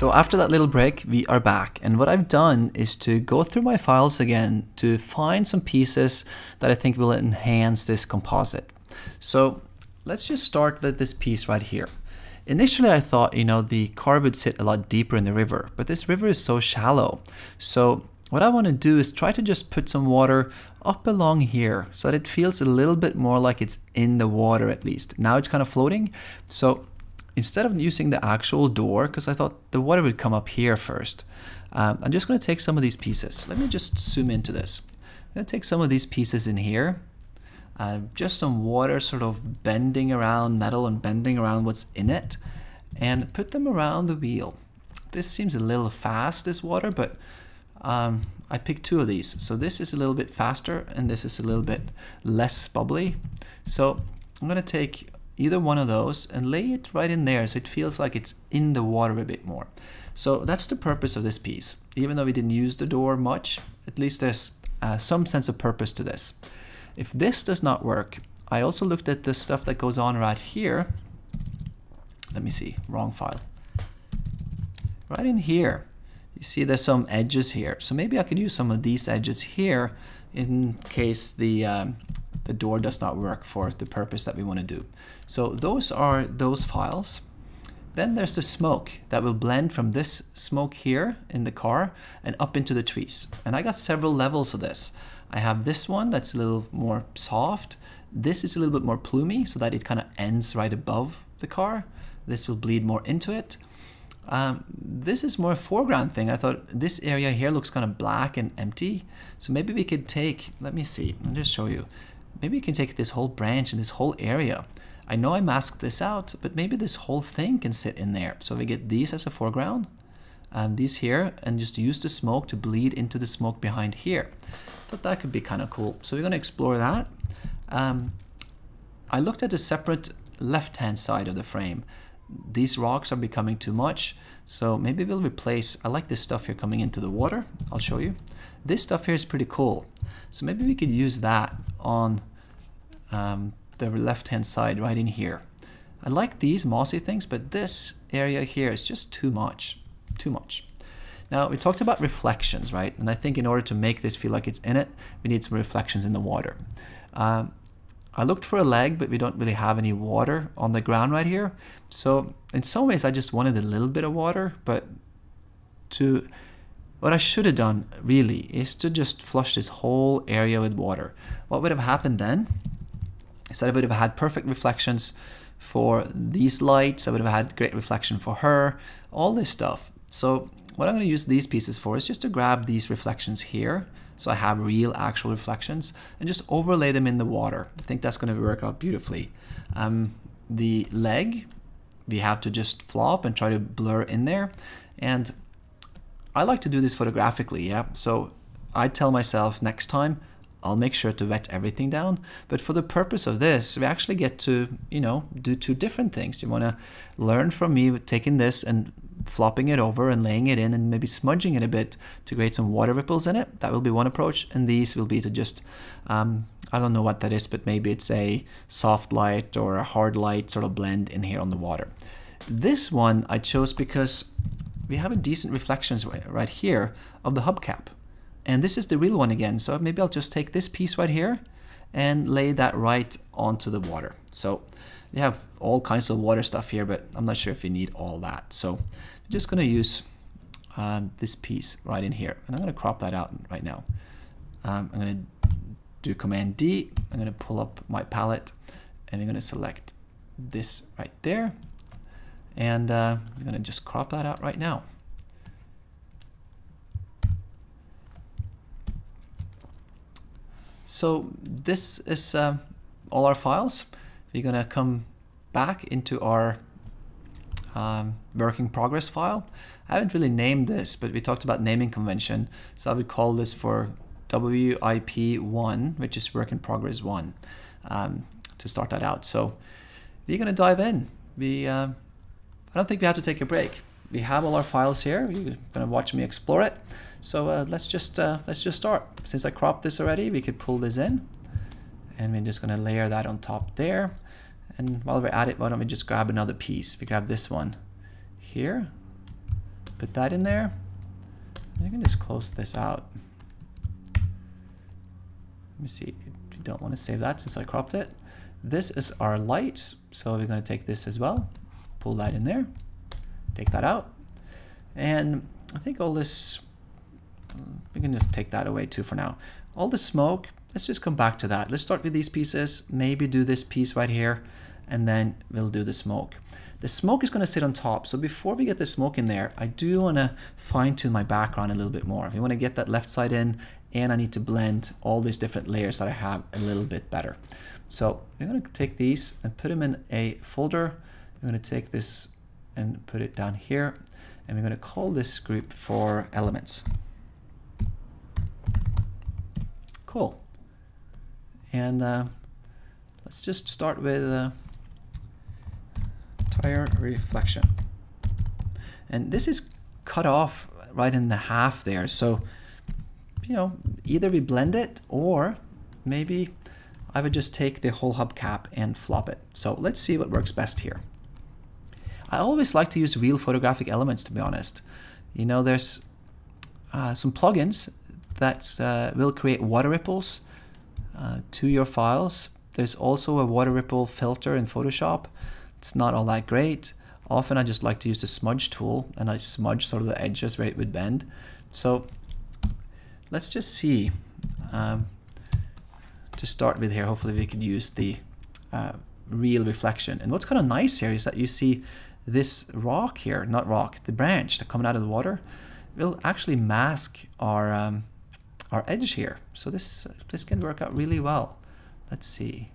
So after that little break, we are back. And what I've done is to go through my files again to find some pieces that I think will enhance this composite. So let's just start with this piece right here. Initially, I thought, the car would sit a lot deeper in the river, but this river is so shallow. So what I want to do is try to just put some water up along here so that it feels a little bit more like it's in the water at least. Now it's kind of floating. So instead of using the actual door, because I thought the water would come up here first, I'm just going to take some of these pieces. Let me just zoom into this. I'm going to take some of these pieces in here. Just some water sort of bending around metal and bending around what's in it, and put them around the wheel. This seems a little fast, this water, but I picked two of these. So this is a little bit faster and this is a little bit less bubbly. So I'm going to take either one of those and lay it right in there so it feels like it's in the water a bit more. So that's the purpose of this piece. Even though we didn't use the door much, at least there's some sense of purpose to this. If this does not work, I also looked at the stuff that goes on right here. Let me see, wrong file. Right in here, you see there's some edges here. So maybe I could use some of these edges here in case the door does not work for the purpose that we want to do. So those are those files. Then there's the smoke that will blend from this smoke here in the car and up into the trees. And I got several levels of this. I have this one that's a little more soft. This is a little bit more plumy so that it kind of ends right above the car. This will bleed more into it. This is more a foreground thing. I thought this area here looks kind of black and empty. So maybe we could take, let me see, I'll just show you. Maybe we can take this whole branch and this whole area. I know I masked this out, but maybe this whole thing can sit in there. So we get these as a foreground, these here, and just use the smoke to bleed into the smoke behind here. But that could be kind of cool. So we're going to explore that. I looked at a separate left-hand side of the frame. These rocks are becoming too much, so maybe we'll replace, I like this stuff here coming into the water. I'll show you. This stuff here is pretty cool. So maybe we could use that on the left-hand side right in here. I like these mossy things, but this area here is just too much. Too much. Now, we talked about reflections, right? And I think in order to make this feel like it's in it, we need some reflections in the water. I looked for a leg, but we don't really have any water on the ground right here. So in some ways, I just wanted a little bit of water, but what I should have done really is to just flush this whole area with water. What would have happened then is that I would have had perfect reflections for these lights. I would have had great reflection for her, all this stuff. So what I'm going to use these pieces for is just to grab these reflections here. So I have real actual reflections and just overlay them in the water. I think that's going to work out beautifully. The leg, we have to just flop and try to blur in there. And I like to do this photographically, yeah. So I tell myself next time, I'll make sure to wet everything down. But for the purpose of this, we actually get to, do two different things. You want to learn from me with taking this and flopping it over and laying it in and maybe smudging it a bit to create some water ripples in it. That will be one approach. And these will be to just, I don't know what that is, but maybe it's a soft light or a hard light sort of blend in here on the water. This one I chose because we have a decent reflections right here of the hubcap. And this is the real one again. So maybe I'll just take this piece right here and lay that right onto the water. So we have all kinds of water stuff here, but I'm not sure if we need all that. So I'm just going to use this piece right in here. And I'm going to crop that out right now. I'm going to do Command D. I'm going to pull up my palette and I'm going to select this right there. And I'm going to just crop that out right now. So this is all our files. We're going to come back into our work in progress file. I haven't really named this, but we talked about naming convention. So I would call this for WIP1, which is work in progress 1, to start that out. So we're going to dive in. I don't think we have to take a break. We have all our files here. You're going to watch me explore it. So let's just start. Since I cropped this already, we could pull this in, and we're just going to layer that on top there. And while we're at it, why don't we just grab another piece? We grab this one here, put that in there. You can just close this out. Let me see, we don't want to save that since I cropped it. This is our light, so we're going to take this as well, pull that in there, take that out, and I think all this, we can just take that away too for now. All the smoke, let's just come back to that. Let's start with these pieces, maybe do this piece right here, and then we'll do the smoke. The smoke is going to sit on top, so before we get the smoke in there, I do want to fine tune my background a little bit more. We want to get that left side in, and I need to blend all these different layers that I have a little bit better. So I'm going to take these and put them in a folder. I'm going to take this and put it down here, and we're going to call this group for elements. Cool. And let's just start with tire reflection. And this is cut off right in the half there. So, you know, either we blend it or maybe I would just take the whole hubcap and flop it. So let's see what works best here. I always like to use real photographic elements, to be honest. You know, there's some plugins that will create water ripples to your files. There's also a water ripple filter in Photoshop. It's not all that great. Often I just like to use the smudge tool, and I smudge sort of the edges where it would bend. So let's just see. To start with here, hopefully we could use the real reflection. And what's kind of nice here is that you see this rock here, not rock, the branch that coming out of the water will actually mask our edge here. So this can work out really well. Let's see,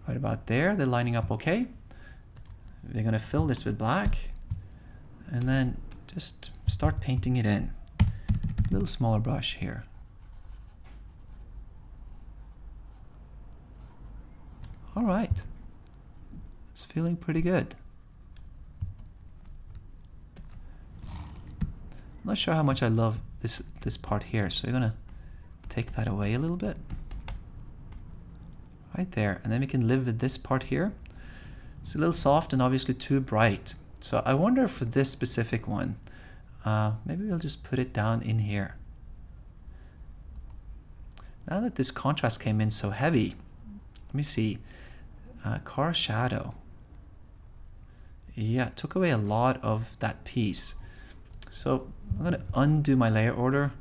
right about there, they're lining up okay. We're gonna fill this with black and then just start painting it in. A little smaller brush here. All right, it's feeling pretty good. I'm not sure how much I love this part here, so you're gonna take that away a little bit. Right there, and then we can live with this part here. It's a little soft and obviously too bright. So I wonder for this specific one, maybe we'll just put it down in here. Now that this contrast came in so heavy, let me see, car shadow. Yeah, it took away a lot of that piece. So I'm gonna undo my layer order,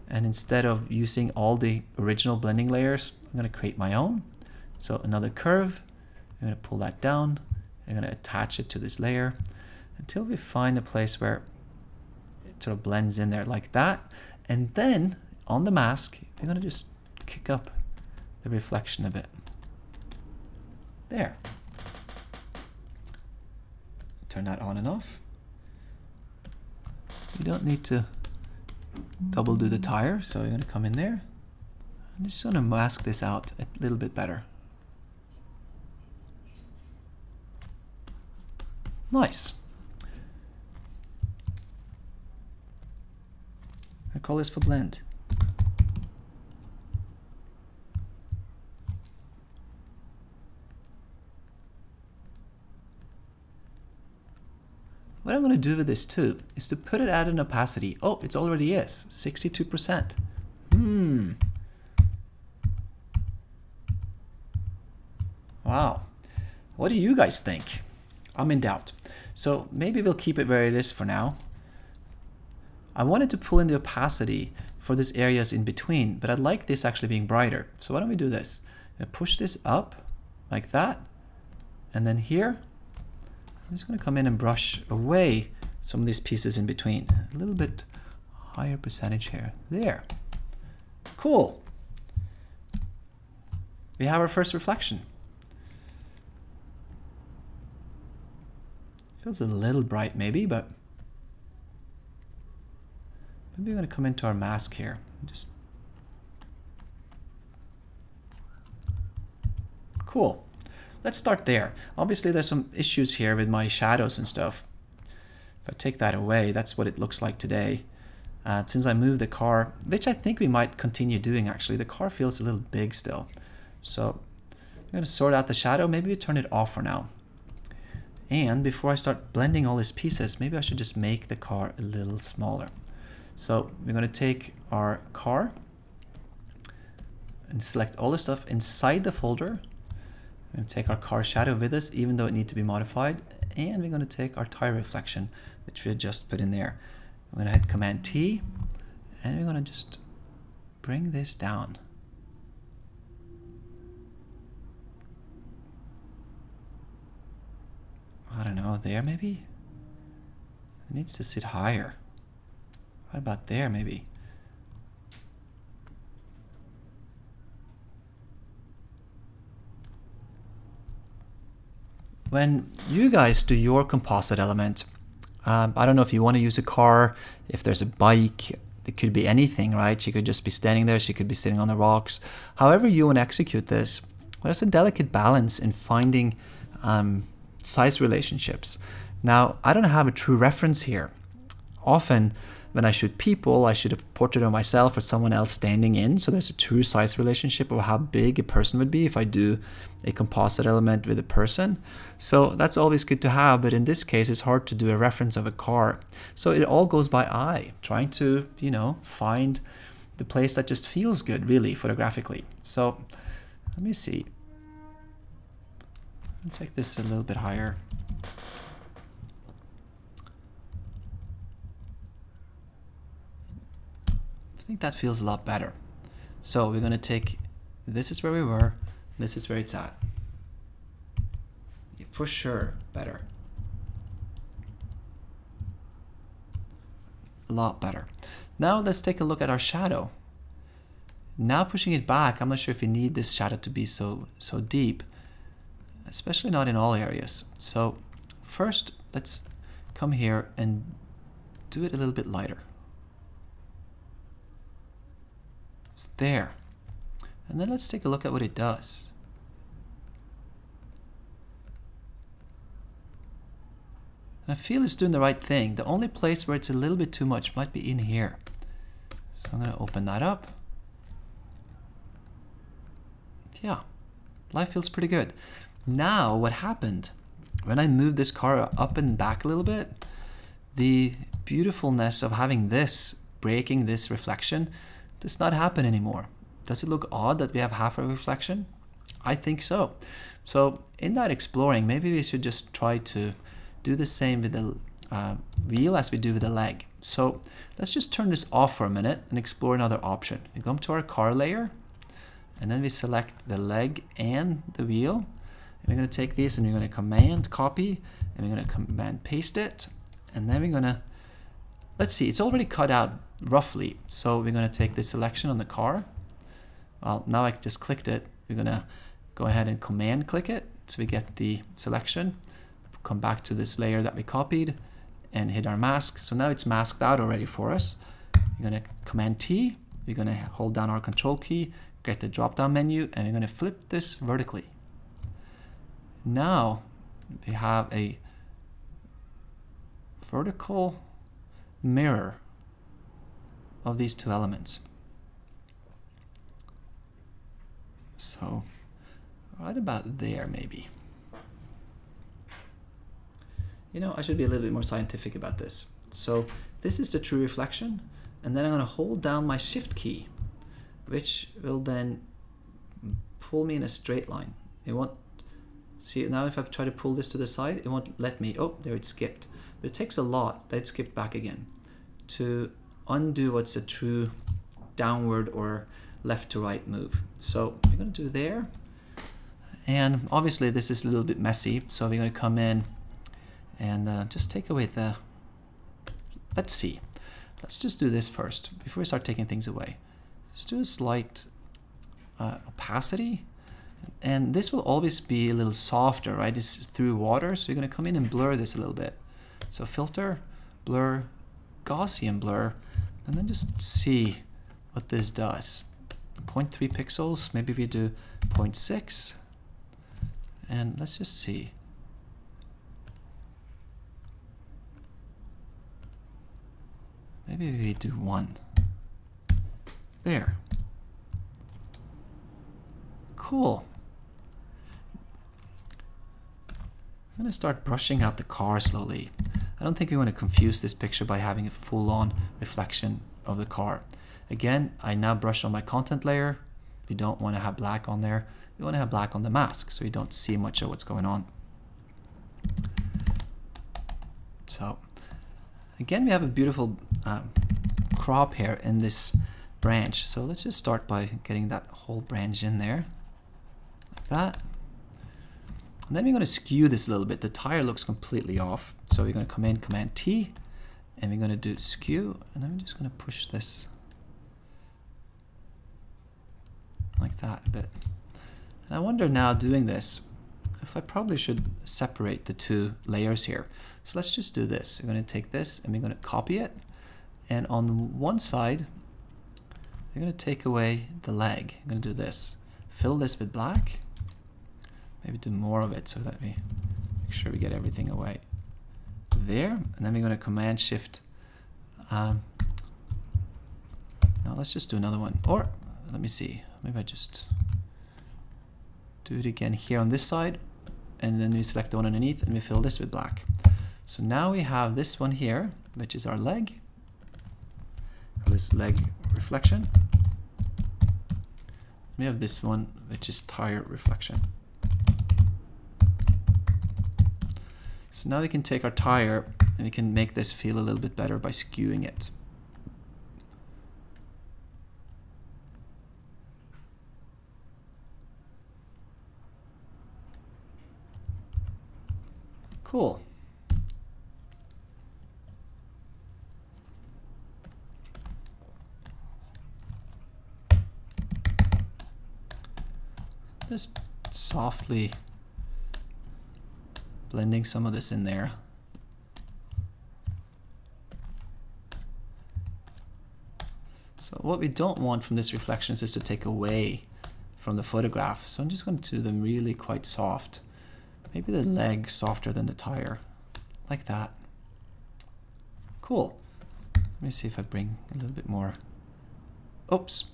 and instead of using all the original blending layers, I'm gonna create my own. So another curve, I'm gonna pull that down, I'm gonna attach it to this layer until we find a place where it sort of blends in there like that. And then on the mask, I'm gonna just kick up the reflection a bit. There. Turn that on and off. You don't need to double do the tire, so you're gonna come in there. I'm just gonna mask this out a little bit better. Nice. I call this for blend. What I'm going to do with this too is to put it at an opacity. Oh, it already is 62%. Wow. What do you guys think? I'm in doubt. So maybe we'll keep it where it is for now. I wanted to pull in the opacity for these areas in between, but I'd like this actually being brighter. So why don't we do this? I'm going to push this up like that. And then here, I'm just going to come in and brush away some of these pieces in between. A little bit higher percentage here. There. Cool. We have our first reflection. Feels a little bright maybe, but maybe we're going to come into our mask here. Just cool. Let's start there. Obviously there's some issues here with my shadows and stuff. If I take that away, that's what it looks like today. Since I moved the car, which I think we might continue doing actually, the car feels a little big still. So I'm going to sort out the shadow. Maybe we turn it off for now. And before I start blending all these pieces, maybe I should just make the car a little smaller. So we're going to take our car and select all the stuff inside the folder. We're going to take our car shadow with us, even though it needs to be modified. And we're going to take our tire reflection, which we just put in there. I'm going to hit Command T, and we're going to just bring this down. I don't know, there maybe? It needs to sit higher. What about there maybe? When you guys do your composite element, I don't know if you want to use a car, if there's a bike, it could be anything, right? She could just be standing there, she could be sitting on the rocks. However you want to execute this, there's a delicate balance in finding size relationships. Now, I don't have a true reference here. Often, when I shoot people, I shoot a portrait of myself or someone else standing in, so there's a true size relationship of how big a person would be if I do a composite element with a person. So that's always good to have, but in this case, it's hard to do a reference of a car. So it all goes by eye, trying to, you know, find the place that just feels good, really, photographically. So let me see. I'll take this a little bit higher. I think that feels a lot better. So we're going to take, this is where we were, this is where it's at. For sure, better. A lot better. Now let's take a look at our shadow. Now pushing it back, I'm not sure if you need this shadow to be so deep, especially not in all areas. So first, let's come here and do it a little bit lighter. There. And then let's take a look at what it does. And I feel it's doing the right thing. The only place where it's a little bit too much might be in here. So I'm going to open that up. Yeah, life feels pretty good. Now what happened, when I moved this car up and back a little bit, the beautifulness of having this, breaking this reflection, does not happen anymore. Does it look odd that we have half a reflection? I think so. So in that exploring, maybe we should just try to do the same with the wheel as we do with the leg. So let's just turn this off for a minute and explore another option. We come to our car layer, and then we select the leg and the wheel. And we're going to take these and we're going to command copy, and we're going to command paste it. And then we're going to, let's see, it's already cut out roughly. So we're going to take this selection on the car. Well, now I just clicked it. We're going to go ahead and command click it so we get the selection. Come back to this layer that we copied and hit our mask. So now it's masked out already for us. We're going to command T. We're going to hold down our control key, get the drop down menu, and we're going to flip this vertically. Now we have a vertical mirror of these two elements. So right about there maybe. You know, I should be a little bit more scientific about this. So this is the true reflection, and then I'm going to hold down my shift key, which will then pull me in a straight line. It won't, see now if I try to pull this to the side, it won't let me, oh, there it skipped. But it takes a lot, that it skipped back again, to undo what's a true downward or left to right move. So we're going to do there. And obviously this is a little bit messy, so we're going to come in and just take away the, let's see. Let's just do this first before we start taking things away. Just do a slight opacity. And this will always be a little softer, right? It's through water, so you're going to come in and blur this a little bit. So filter, blur, Gaussian blur, and then just see what this does. 0.3 pixels, maybe we do 0.6, and let's just see. Maybe we do 1. There. Cool. I'm going to start brushing out the car slowly. I don't think we want to confuse this picture by having a full-on reflection of the car. Again, I now brush on my content layer. We don't want to have black on there. We want to have black on the mask so you don't see much of what's going on. So again, we have a beautiful crop here in this branch. So let's just start by getting that whole branch in there, like that. And then we're going to skew this a little bit. The tire looks completely off. So we're going to come in, Command T, and we're going to do skew. And then we're just going to push this like that a bit. And I wonder now, doing this, if I probably should separate the two layers here. So let's just do this. We're going to take this and we're going to copy it. And on one side, we're going to take away the leg. I'm going to do this. Fill this with black. Maybe do more of it so that we make sure we get everything away there. And then we're going to Command Shift. Now let's just do another one. Or let me see. Maybe I just do it again here on this side. And then we select the one underneath and we fill this with black. So now we have this one here, which is our leg. This leg reflection. We have this one, which is tire reflection. So now we can take our tire and we can make this feel a little bit better by skewing it. Cool. Just softly blending some of this in there. So what we don't want from this reflection is to take away from the photograph. So I'm just going to do them really quite soft. Maybe the leg softer than the tire, like that. Cool. Let me see if I bring a little bit more. Oops.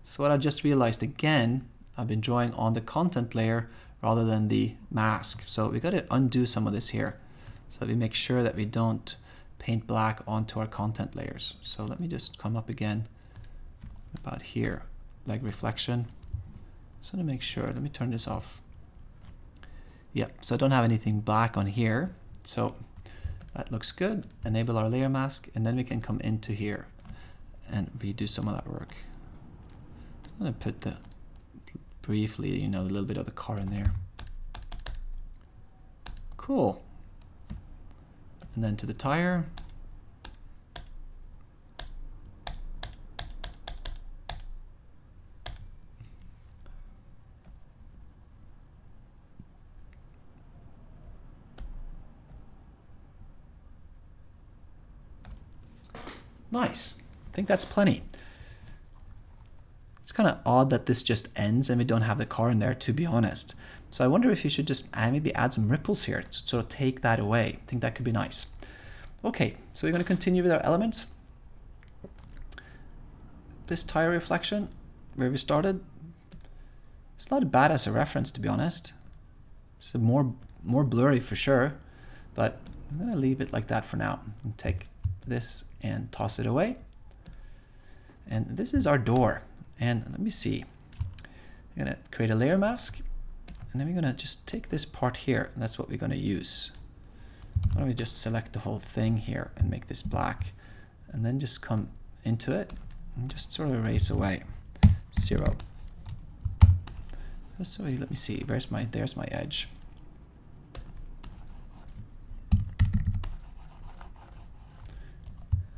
So what I just realized again, I've been drawing on the content layer rather than the mask. So we got to undo some of this here so that we make sure that we don't paint black onto our content layers. So let me just come up again about here, leg reflection. So to make sure, let me turn this off. Yep, so I don't have anything black on here. So that looks good. Enable our layer mask, and then we can come into here and redo some of that work. I'm gonna put the briefly, a little bit of the car in there. Cool. And then to the tire. Nice. I think that's plenty. It's kind of odd that this just ends and we don't have the car in there, to be honest. So I wonder if you should just maybe add some ripples here to sort of take that away. I think that could be nice. Okay, so we're going to continue with our elements. This tire reflection, where we started, it's not bad as a reference, to be honest. It's more blurry for sure, but I'm going to leave it like that for now and take this and toss it away. And this is our door. And let me see. I'm going to create a layer mask, and then we're going to just take this part here, and that's what we're going to use. Why don't we just select the whole thing here and make this black, and then just come into it and just sort of erase away. 0. So let me see. There's my edge.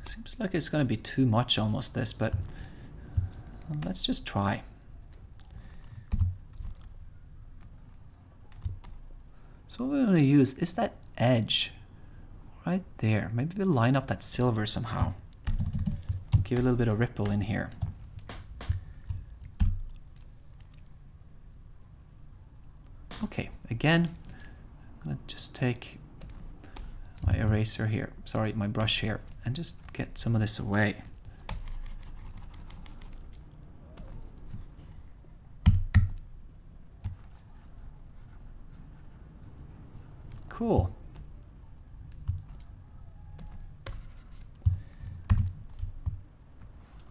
Seems like it's going to be too much almost this, but let's just try. So what we're going to use is that edge right there. Maybe we'll line up that silver somehow. Give a little bit of ripple in here. Okay, again, I'm going to just take my eraser here, sorry, my brush here, and just get some of this away. Cool.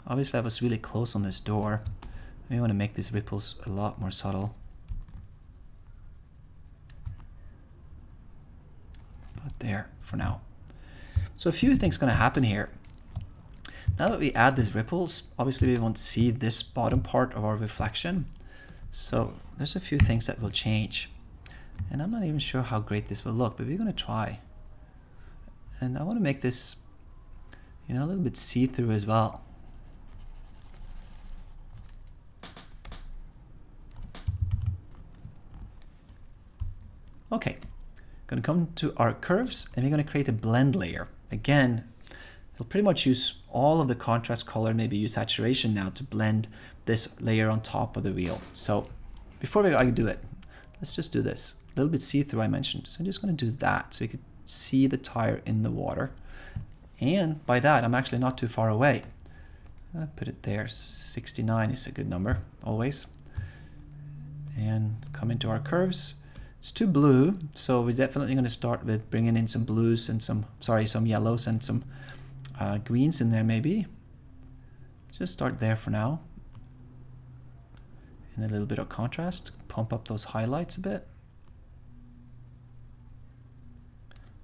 Obviously I was really close on this door. I want to make these ripples a lot more subtle. But there for now. So a few things going to happen here. Now that we add these ripples, obviously we won't see this bottom part of our reflection. So there's a few things that will change. And I'm not even sure how great this will look, but we're going to try. And I want to make this, you know, a little bit see-through as well. Okay, going to come to our curves and we're going to create a blend layer. Again, we'll pretty much use all of the contrast color, maybe use saturation now to blend this layer on top of the wheel. So before I do it, let's just do this. A little bit see-through I mentioned. So I'm just going to do that so you can see the tire in the water. And by that, I'm actually not too far away. I'm going to put it there. 69 is a good number, always. And come into our curves. It's too blue, so we're definitely going to start with bringing in some blues and some yellows and some greens in there maybe. Just start there for now. And a little bit of contrast, pump up those highlights a bit.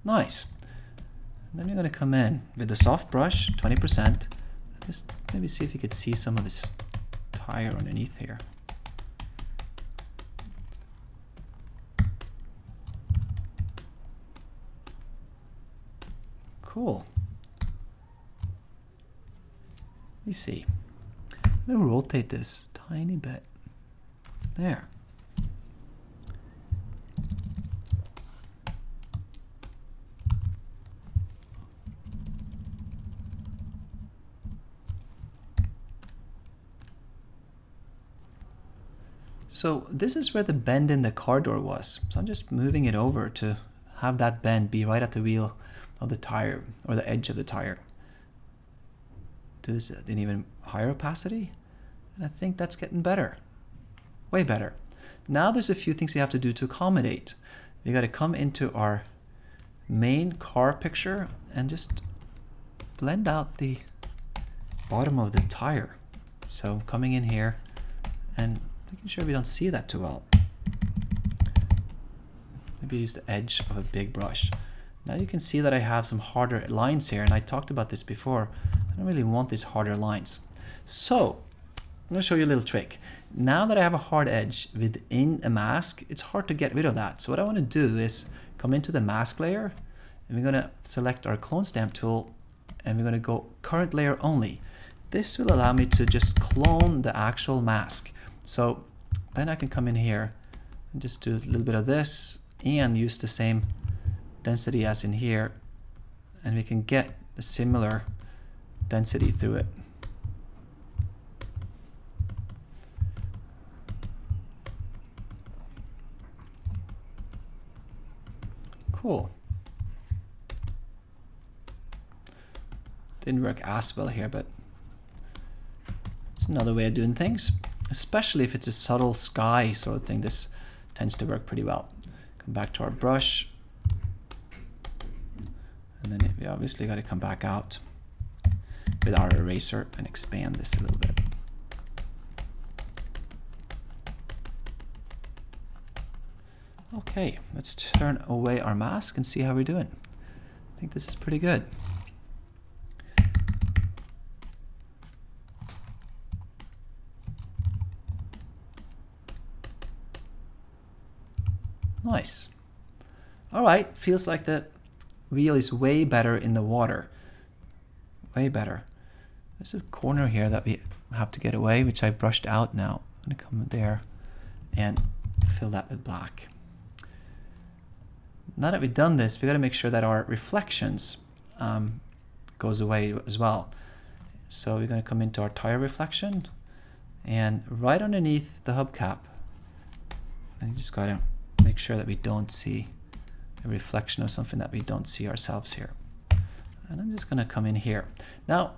Nice. And then you're going to come in with the soft brush, 20%. Just maybe see if you could see some of this tire underneath here. Cool. Let me see. I'm going to rotate this a tiny bit. There. So this is where the bend in the car door was. So I'm just moving it over to have that bend be right at the wheel of the tire, or the edge of the tire. Do this at an even higher opacity, and I think that's getting better, way better. Now there's a few things you have to do to accommodate. You got to come into our main car picture and just blend out the bottom of the tire. So coming in here and making sure we don't see that too well. Maybe use the edge of a big brush. Now you can see that I have some harder lines here, and I talked about this before. I don't really want these harder lines. So I'm going to show you a little trick. Now that I have a hard edge within a mask, it's hard to get rid of that. So what I want to do is come into the mask layer, and we're going to select our clone stamp tool, and we're going to go current layer only. This will allow me to just clone the actual mask. So then I can come in here and just do a little bit of this and use the same density as in here, and we can get a similar density through it. Cool. Didn't work as well here, but it's another way of doing things, especially if it's a subtle sky sort of thing. This tends to work pretty well. Come back to our brush. And then we obviously got to come back out with our eraser and expand this a little bit. Okay, let's turn away our mask and see how we're doing. I think this is pretty good. Nice. All right, feels like the wheel is way better in the water. Way better. There's a corner here that we have to get away, which I brushed out now. I'm going to come there and fill that with black. Now that we've done this, we got to make sure that our reflections goes away as well. So we're going to come into our tire reflection, and right underneath the hubcap, and you just got to make sure that we don't see a reflection of something that we don't see ourselves here. And I'm just going to come in here. Now,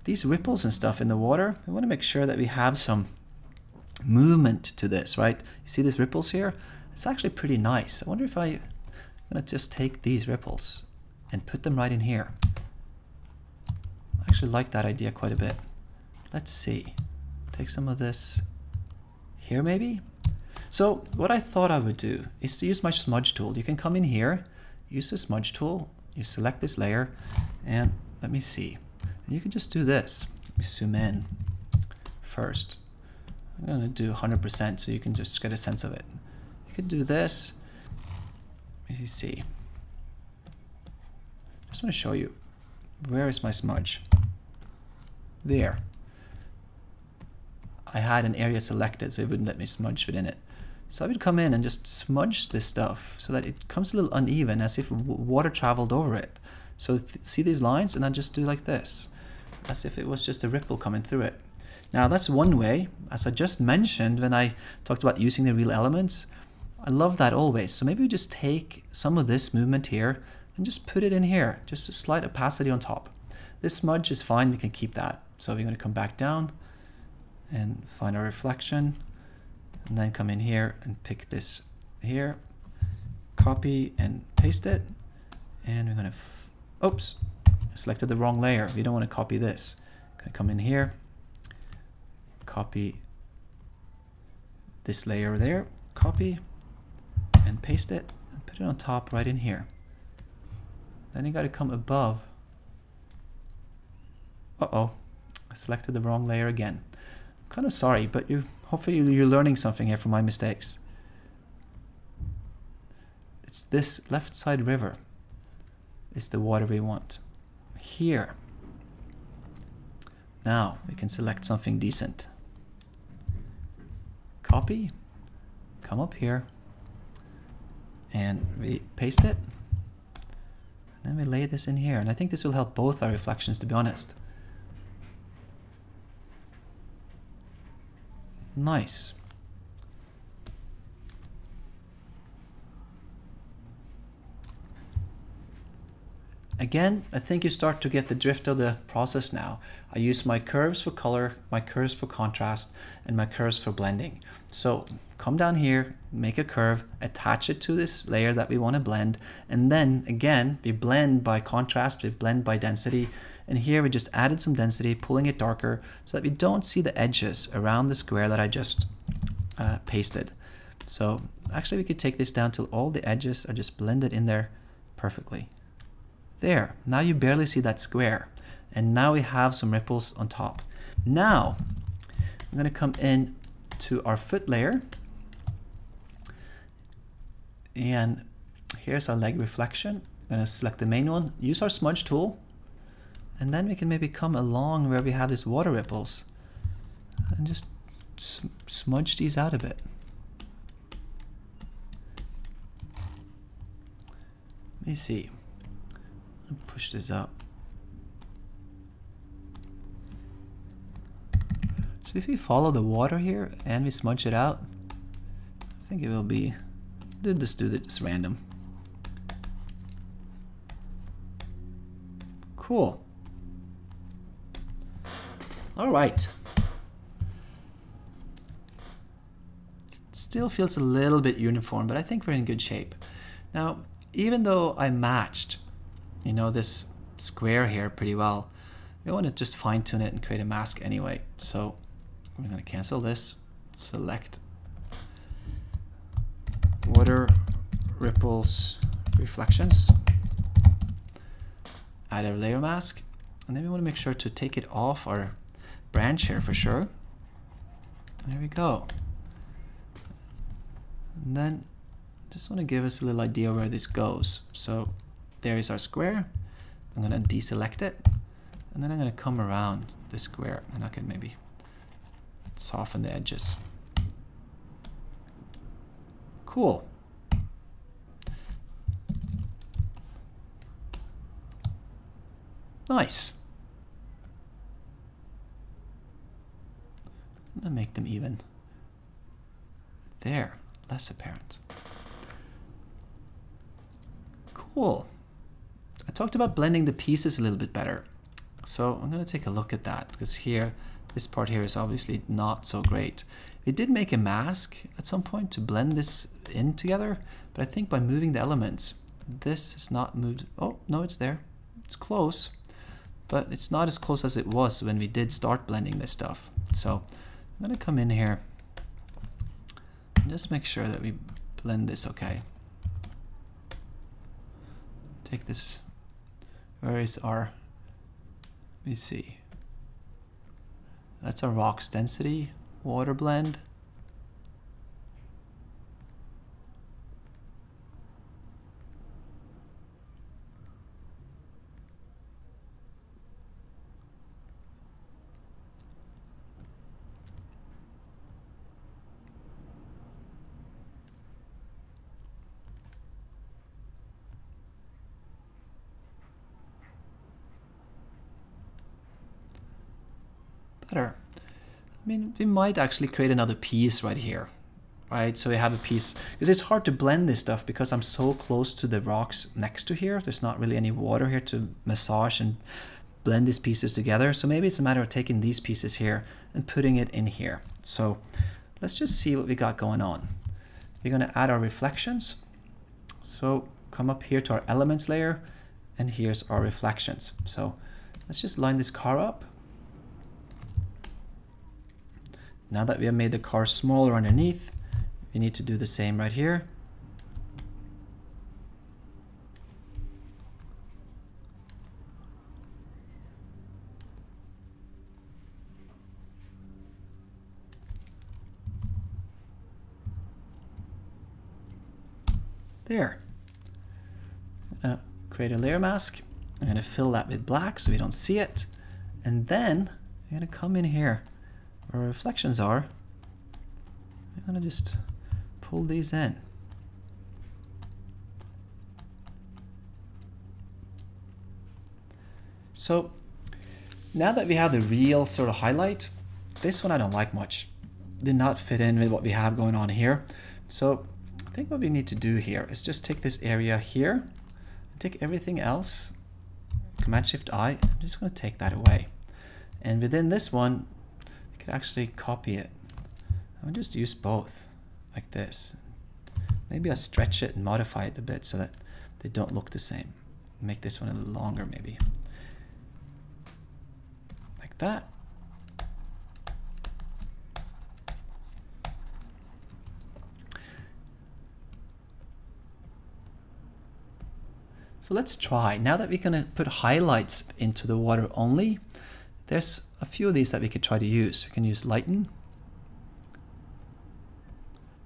these ripples and stuff in the water, we want to make sure that we have some movement to this, right? You see these ripples here? It's actually pretty nice. I wonder if I I'm gonna just take these ripples and put them right in here. I actually like that idea quite a bit. Let's see, take some of this here maybe. So what I thought I would do is to use my smudge tool. You can come in here, use the smudge tool, you select this layer, and let me see. And you can just do this. Let me zoom in first. I'm gonna do 100% so you can just get a sense of it. You could do this. Let me see. Just want to show you. Where is my smudge? There. I had an area selected so it wouldn't let me smudge within it. So I would come in and just smudge this stuff so that it comes a little uneven, as if water traveled over it. So see these lines, and I just do like this, as if it was just a ripple coming through it. Now that's one way. As I just mentioned when I talked about using the real elements, I love that always. So maybe we just take some of this movement here and just put it in here, just a slight opacity on top. This smudge is fine, we can keep that. So we're going to come back down and find our reflection, and then come in here and pick this here, copy and paste it, and we're going to, oops, I selected the wrong layer. We don't want to copy this. Going to come in here, copy this layer there, copy and paste it, and put it on top right in here. Then you got to come above. Uh-oh, I selected the wrong layer again. I'm kind of sorry, but hopefully you're learning something here from my mistakes. It's this left side river is the water we want. Here. Now we can select something decent. Copy, come up here, and we paste it. And then we lay this in here. And I think this will help both our reflections, to be honest. Nice. Again, I think you start to get the drift of the process now. I use my curves for color, my curves for contrast, and my curves for blending. So come down here, make a curve, attach it to this layer that we want to blend, and then again, we blend by contrast, we blend by density, and here we just added some density, pulling it darker so that we don't see the edges around the square that I just pasted. So actually we could take this down till all the edges are just blended in there perfectly. There, now you barely see that square, and now we have some ripples on top. Now I'm going to come in to our foot layer, and here's our leg reflection. I'm going to select the main one, use our smudge tool, and then we can maybe come along where we have these water ripples and just smudge these out a bit. Let me see. Push this up. So if we follow the water here and we smudge it out, I think it will be, just do this random. Cool. All right. It still feels a little bit uniform, but I think we're in good shape. Now, even though I matched this square here pretty well, we want to just fine tune it and create a mask anyway. So we're going to cancel this, select water ripples reflections, add a layer mask, and then we want to make sure to take it off our branch here for sure. There we go. And then just want to give us a little idea where this goes. So there is our square. I'm going to deselect it, and then I'm going to come around the square, and I can maybe soften the edges. Cool. Nice. I'm going to make them even. There, less apparent. Cool. I talked about blending the pieces a little bit better. So I'm going to take a look at that, because here, this part here is obviously not so great. We did make a mask at some point to blend this in together, but I think by moving the elements, this is not moved. Oh, no, it's there. It's close, but it's not as close as it was when we did start blending this stuff. So I'm gonna come in here and just make sure that we blend this okay. Take this, where is our, let me see. That's our rocks density, water blend. Better. I mean, we might actually create another piece right here, right? So we have a piece, because it's hard to blend this stuff because I'm so close to the rocks next to here. There's not really any water here to massage and blend these pieces together. So maybe it's a matter of taking these pieces here and putting it in here. So let's just see what we got going on. We're gonna add our reflections. So come up here to our elements layer, and here's our reflections. So let's just line this car up. Now that we have made the car smaller underneath, we need to do the same right here. There. I'm gonna create a layer mask. I'm gonna fill that with black so we don't see it. And then I'm gonna come in here where our reflections are. I'm gonna just pull these in. So now that we have the real sort of highlight, this one I don't like much. Did not fit in with what we have going on here. So I think what we need to do here is just take this area here, and take everything else, Command-Shift-I, I'm just gonna take that away. And within this one, I could actually copy it. I'll just use both, like this. Maybe I'll stretch it and modify it a bit so that they don't look the same. Make this one a little longer maybe. Like that. So let's try. Now that we're gonna put highlights into the water only, there's a few of these that we could try to use. We can use lighten.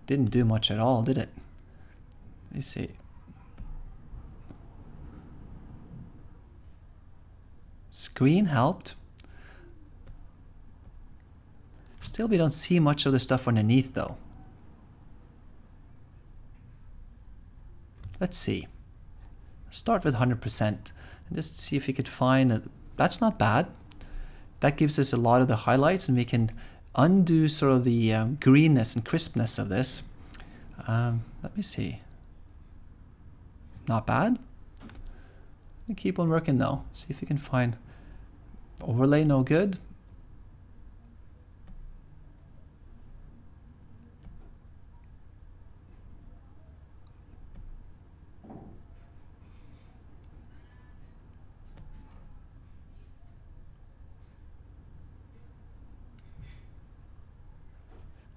Didn't do much at all, did it? Let's see. Screen helped. Still, we don't see much of the stuff underneath though. Let's see. Start with 100% and just see if we could find a, that's not bad. That gives us a lot of the highlights, and we can undo sort of the greenness and crispness of this. Let me see. Not bad. We keep on working though. See if we can find overlay. No good.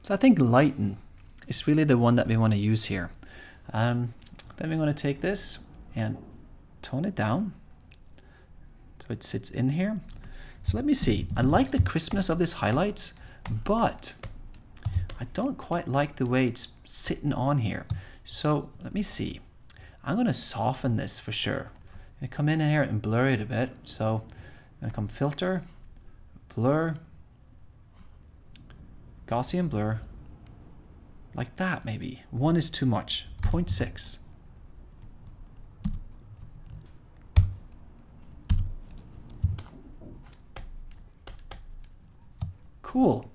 So I think lighten is really the one that we want to use here. Then we're going to take this and tone it down so it sits in here. So let me see. I like the crispness of this highlights, but I don't quite like the way it's sitting on here. So let me see. I'm going to soften this for sure. I'm going to come in here and blur it a bit. So I'm going to come filter, blur, Gaussian blur, like that maybe. 1 is too much, 0.6. Cool.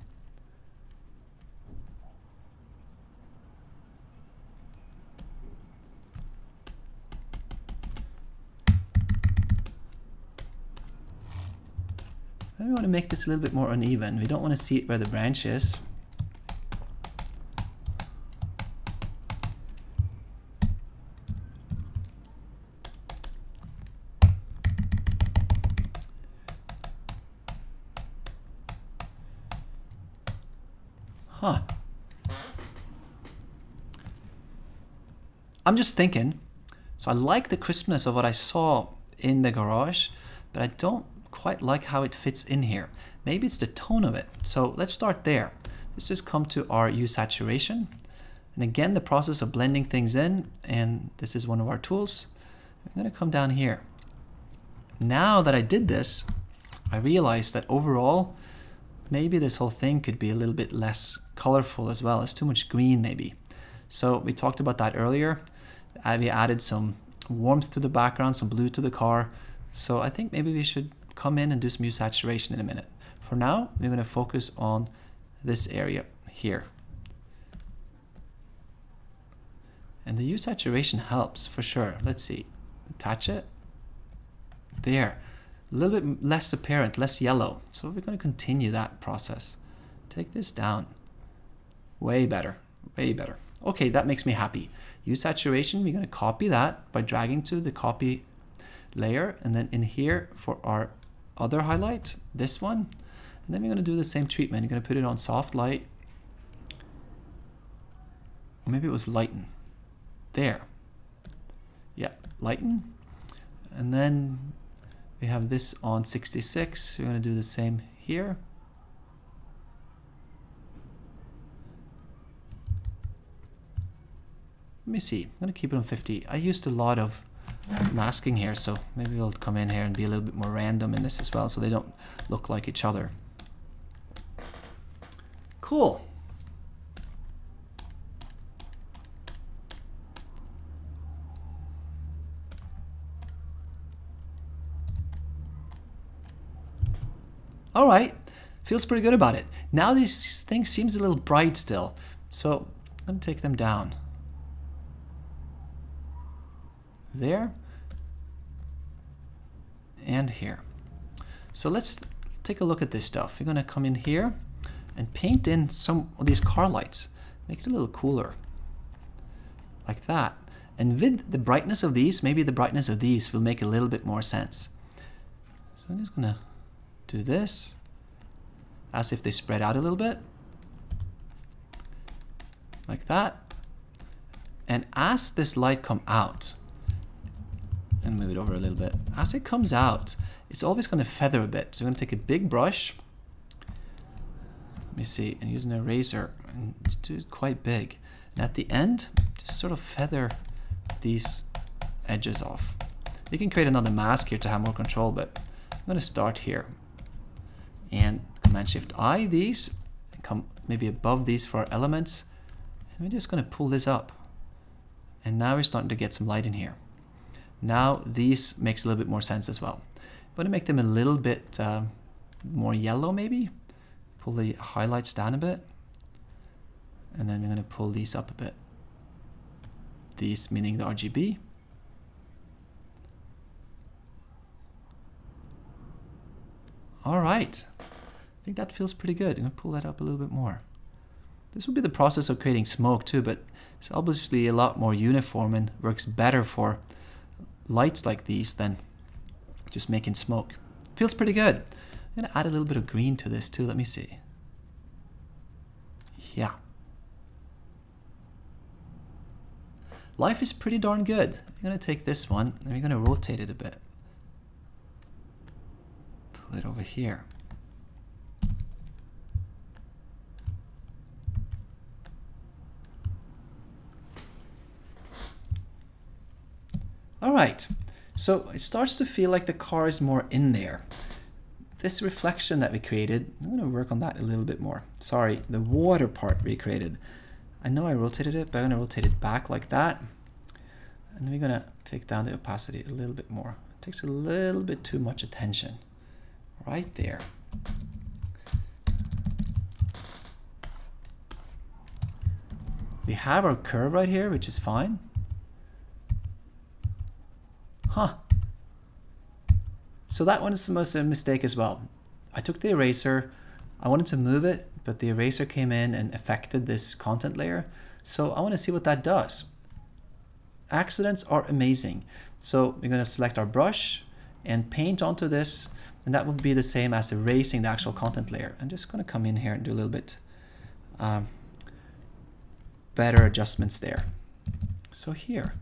Then we want to make this a little bit more uneven. We don't want to see it where the branch is. Huh. I'm just thinking, so I like the crispness of what I saw in the garage, but I don't quite like how it fits in here. Maybe it's the tone of it. So let's start there. Let's just come to our hue saturation. And again, the process of blending things in, and this is one of our tools. I'm gonna come down here. Now that I did this, I realized that overall, maybe this whole thing could be a little bit less colorful as well. It's too much green maybe. So we talked about that earlier. We added some warmth to the background, some blue to the car. So I think maybe we should come in and do some hue saturation in a minute. For now, we're going to focus on this area here. And the hue saturation helps for sure. Let's see. Attach it. There. A little bit less apparent, less yellow. So we're going to continue that process. Take this down. Way better. Way better. Okay, that makes me happy. Hue saturation, we're going to copy that by dragging to the copy layer, and then in here for our other highlight, this one, and then we're going to do the same treatment. You're going to put it on soft light, or maybe it was lighten. There. Yeah, lighten. And then we have this on 66. We're going to do the same here. Let me see, I'm going to keep it on 50. I used a lot of masking here, so maybe we'll come in here and be a little bit more random in this as well, so they don't look like each other. Cool. All right, feels pretty good about it. Now this thing seems a little bright still, so I'm going to take them down. There and here. So let's take a look at this stuff. We're going to come in here and paint in some of these car lights. Make it a little cooler. Like that. And with the brightness of these, maybe the brightness of these will make a little bit more sense. So I'm just going to do this as if they spread out a little bit. Like that. And as this light comes out, and move it over a little bit. As it comes out, it's always going to feather a bit. So I'm going to take a big brush. Let me see, and use an eraser and do it quite big. And at the end, just sort of feather these edges off. You can create another mask here to have more control, but I'm going to start here. And Command-Shift-I these, and come maybe above these for our elements. And we're just going to pull this up. And now we're starting to get some light in here. Now these makes a little bit more sense as well. I'm going to make them a little bit more yellow maybe. Pull the highlights down a bit. And then I'm going to pull these up a bit. These meaning the RGB. All right. I think that feels pretty good. I'm going to pull that up a little bit more. This would be the process of creating smoke too, but it's obviously a lot more uniform and works better for lights like these than just making smoke. Feels pretty good. I'm going to add a little bit of green to this too. Let me see. Yeah. Life is pretty darn good. I'm going to take this one and we're going to rotate it a bit. Pull it over here. All right, so it starts to feel like the car is more in there. This reflection that we created, I'm going to work on that a little bit more. Sorry, the water part we created. I know I rotated it, but I'm going to rotate it back like that. And then we're going to take down the opacity a little bit more. It takes a little bit too much attention. Right there. We have our curve right here, which is fine. Huh. So that one is almost a mistake as well. I took the eraser, I wanted to move it, but the eraser came in and affected this content layer. So I want to see what that does. Accidents are amazing. So we're going to select our brush and paint onto this, and that would be the same as erasing the actual content layer. I'm just going to come in here and do a little bit better adjustments there. So here.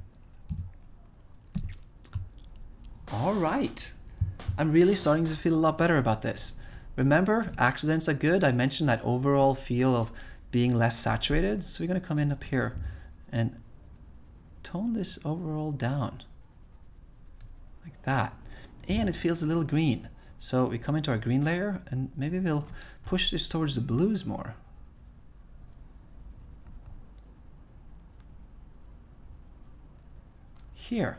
All right. I'm really starting to feel a lot better about this. Remember, accidents are good. I mentioned that overall feel of being less saturated. So we're going to come in up here and tone this overall down like that. And it feels a little green. So we come into our green layer and maybe we'll push this towards the blues more. Here.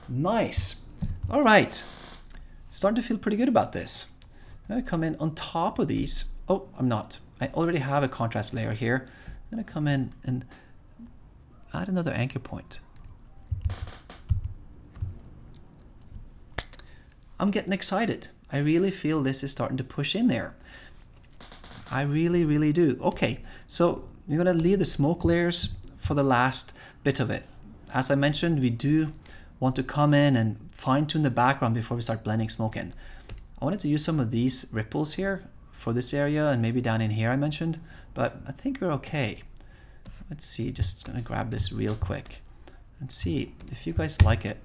Nice. All right. Starting to feel pretty good about this. I'm going to come in on top of these. Oh, I'm not. I already have a contrast layer here. I'm going to come in and add another anchor point. I'm getting excited. I really feel this is starting to push in there. I really, really do. Okay, so you're going to leave the smoke layers for the last bit of it. As I mentioned, we do want to come in and fine tune the background before we start blending smoke in. I wanted to use some of these ripples here for this area and maybe down in here I mentioned, but I think we're okay. Let's see, just gonna grab this real quick and see if you guys like it.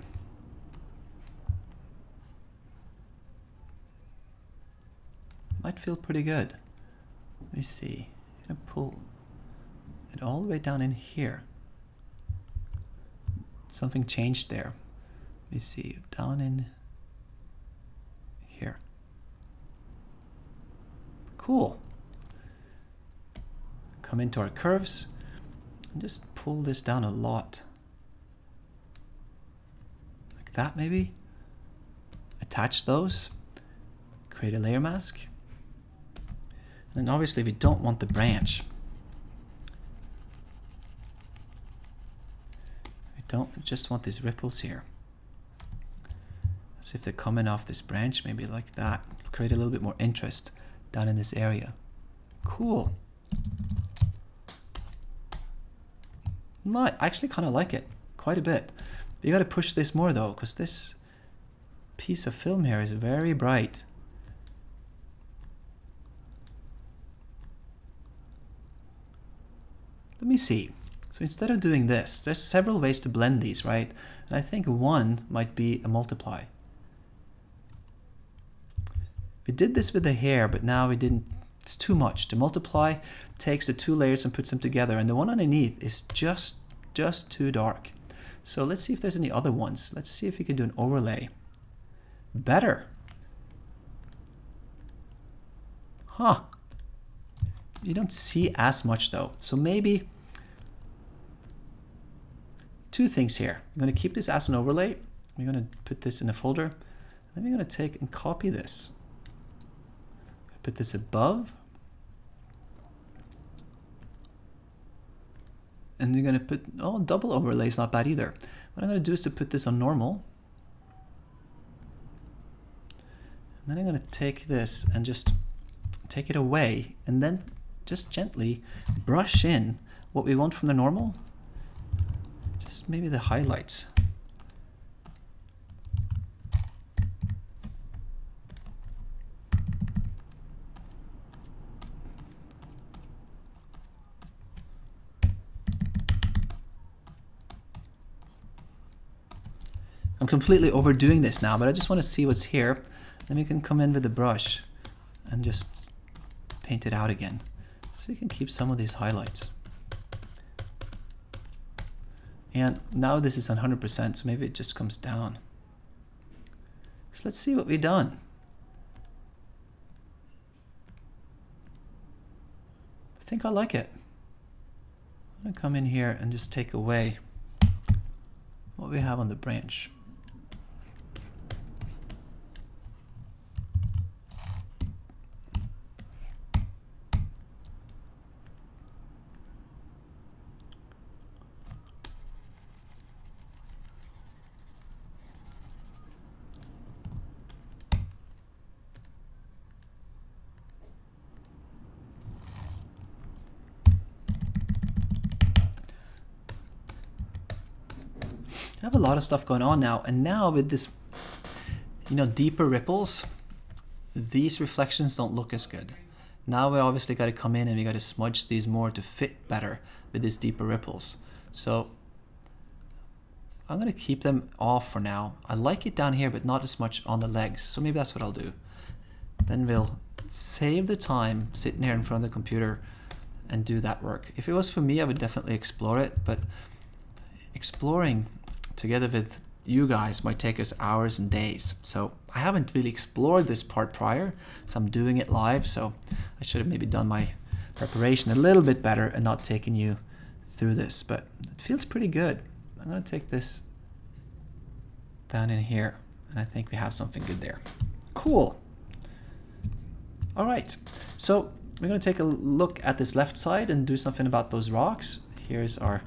Might feel pretty good. Let me see. I'm gonna pull it all the way down in here. Something changed there. Let me see. Down in here. Cool. Come into our curves and just pull this down a lot. Like that maybe. Attach those. Create a layer mask. And obviously we don't want the branch. We don't just want these ripples here. As if they're coming off this branch, maybe like that. Create a little bit more interest down in this area. Cool. I actually kind of like it quite a bit. You got to push this more though, because this piece of film here is very bright. Let me see. So instead of doing this, there's several ways to blend these, right? And I think one might be a multiply. We did this with the hair, but now we didn't. It's too much. The multiply takes the two layers and puts them together, and the one underneath is just too dark. So let's see if there's any other ones. Let's see if we can do an overlay. Better. Huh. You don't see as much though. So maybe two things here. I'm going to keep this as an overlay. We're going to put this in a folder. And then we're going to take and copy this. Put this above. And we're going to put, oh, double overlay is not bad either. What I'm going to do is to put this on normal. And then I'm going to take this and just take it away. And then just gently brush in what we want from the normal. Just maybe the highlights. I'm completely overdoing this now, but I just want to see what's here. Then we can come in with the brush and just paint it out again. So you can keep some of these highlights. And now this is 100%, so maybe it just comes down. So let's see what we've done. I think I like it. I'm going to come in here and just take away what we have on the branch. I have a lot of stuff going on now, and now with this, deeper ripples, these reflections don't look as good. Now we obviously got to come in and we got to smudge these more to fit better with these deeper ripples. So I'm going to keep them off for now. I like it down here, but not as much on the legs. So maybe that's what I'll do. Then we'll save the time sitting here in front of the computer and do that work. If it was for me, I would definitely explore it, but exploring together with you guys might take us hours and days. So I haven't really explored this part prior, so I'm doing it live. So I should have maybe done my preparation a little bit better and not taken you through this, but it feels pretty good. I'm going to take this down in here, and I think we have something good there. Cool. All right, so we're going to take a look at this left side and do something about those rocks. Here's our,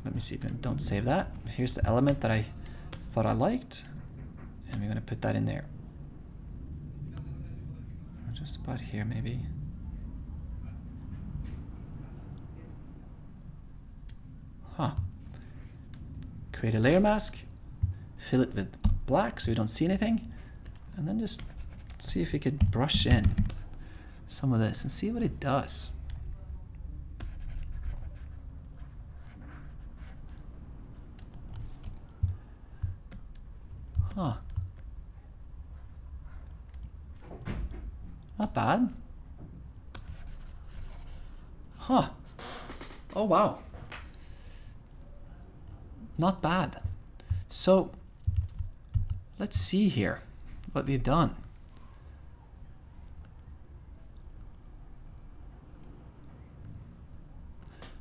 let me see, don't save that. Here's the element that I thought I liked, and we're going to put that in there. Just about here, maybe. Huh. Create a layer mask, fill it with black so we don't see anything, and then just see if we could brush in some of this and see what it does. Huh. Not bad. Huh. Oh wow. Not bad. So let's see here what we've done.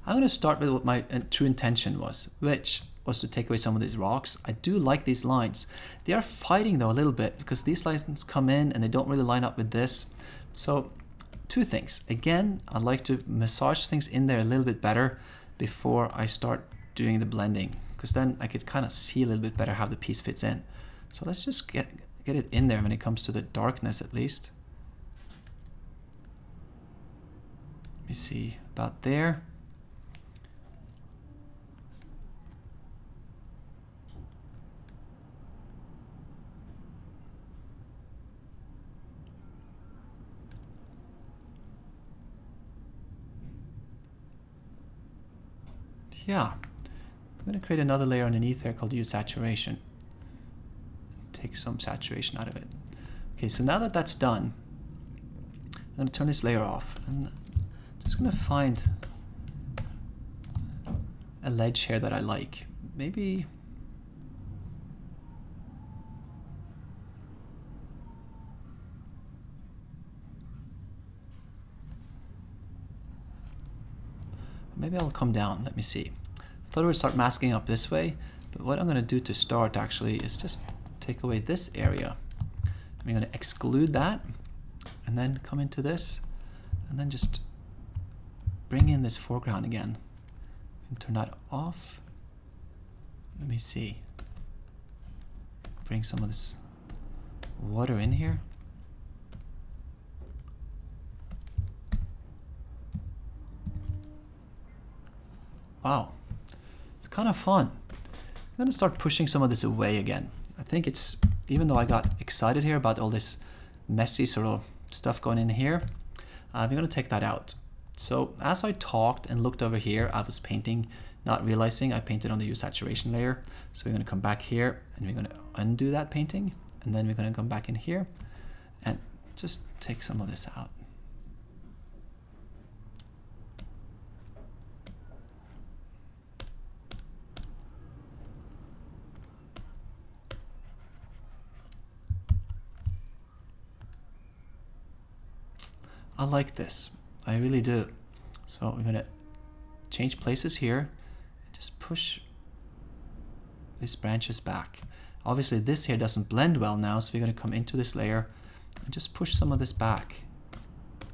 I'm going to start with what my true intention was, which was to take away some of these rocks. I do like these lines. They are fighting though a little bit because these lines come in and they don't really line up with this. So two things. Again, I'd like to massage things in there a little bit better before I start doing the blending, because then I could kind of see a little bit better how the piece fits in. So let's just get it in there when it comes to the darkness at least. Let me see, about there. Yeah, I'm going to create another layer underneath there called Use Saturation. Take some saturation out of it. Okay, so now that that's done, I'm going to turn this layer off. And I'm just going to find a ledge here that I like. Maybe I'll come down. Let me see. I thought I would start masking up this way, but what I'm going to do to start actually is just take away this area. I'm going to exclude that and then come into this and then just bring in this foreground again and turn that off. Let me see. Bring some of this water in here. Wow, it's kind of fun. I'm going to start pushing some of this away again. I think it's, even though I got excited here about all this messy sort of stuff going in here, we're going to take that out. So as I talked and looked over here, I was painting, not realizing I painted on the Use Saturation layer. So we're going to come back here and we're going to undo that painting. And then we're going to come back in here and just take some of this out. I like this, I really do. So we're gonna change places here and just push these branches back. Obviously this here doesn't blend well now, so we're gonna come into this layer and just push some of this back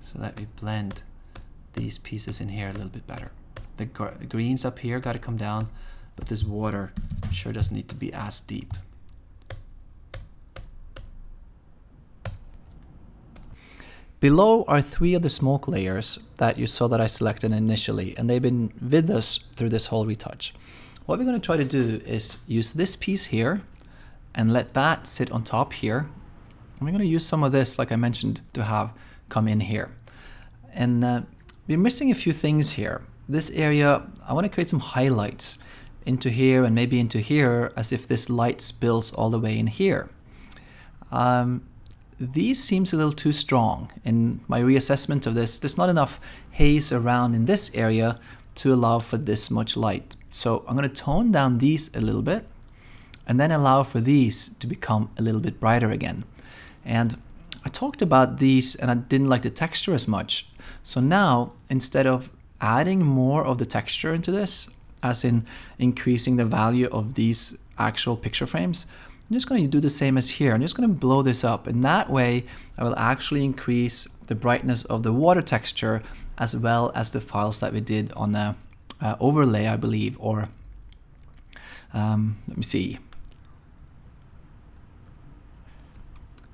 so that we blend these pieces in here a little bit better. The greens up here gotta come down, but this water sure doesn't need to be as deep. Below are 3 of the smoke layers that you saw that I selected initially, and they've been with us through this whole retouch. What we're going to try to do is use this piece here and let that sit on top here, I'm going to use some of this, like I mentioned, to have come in here. And we're missing a few things here. This area, I want to create some highlights into here and maybe into here, as if this light spills all the way in here. These seems a little too strong. In my reassessment of this, there's not enough haze around in this area to allow for this much light. So I'm going to tone down these a little bit and then allow for these to become a little bit brighter again. And I talked about these and I didn't like the texture as much. So now, instead of adding more of the texture into this, as in increasing the value of these actual picture frames, I'm just going to do the same as here. I'm just going to blow this up, and that way I will actually increase the brightness of the water texture as well as the files that we did on the overlay, I believe, or let me see,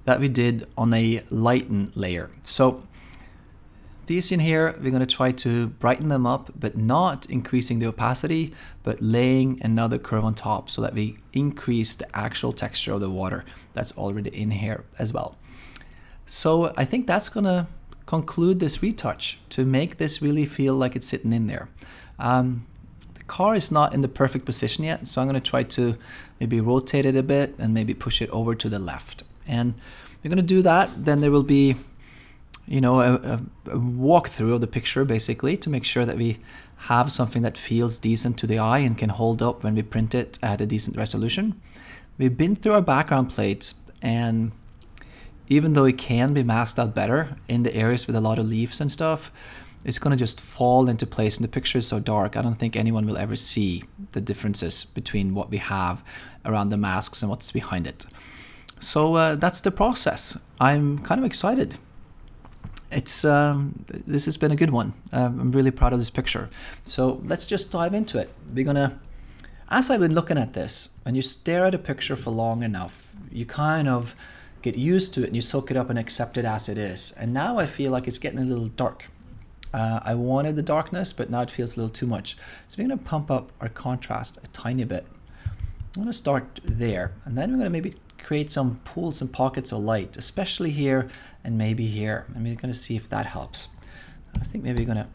that we did on a lighten layer. So these in here, we're going to try to brighten them up, but not increasing the opacity, but laying another curve on top so that we increase the actual texture of the water that's already in here as well. So I think that's going to conclude this retouch to make this really feel like it's sitting in there. The car is not in the perfect position yet, so I'm going to try to maybe rotate it a bit and maybe push it over to the left. And we're going to do that, then there will be, you know, a walkthrough of the picture basically to make sure that we have something that feels decent to the eye and can hold up when we print it at a decent resolution. We've been through our background plates, and even though it can be masked out better in the areas with a lot of leaves and stuff, it's going to just fall into place, and the picture is so dark I don't think anyone will ever see the differences between what we have around the masks and what's behind it. So that's the process. I'm kind of excited. It's this has been a good one. I'm really proud of this picture. So let's just dive into it. We're gonna, as I've been looking at this, when you stare at a picture for long enough, you kind of get used to it and you soak it up and accept it as it is. And now I feel like it's getting a little dark. I wanted the darkness, but now it feels a little too much. So we're gonna pump up our contrast a tiny bit. I'm gonna start there, and then we're gonna maybe create some pools and pockets of light, especially here and maybe here. And we're gonna see if that helps. I think maybe we're gonna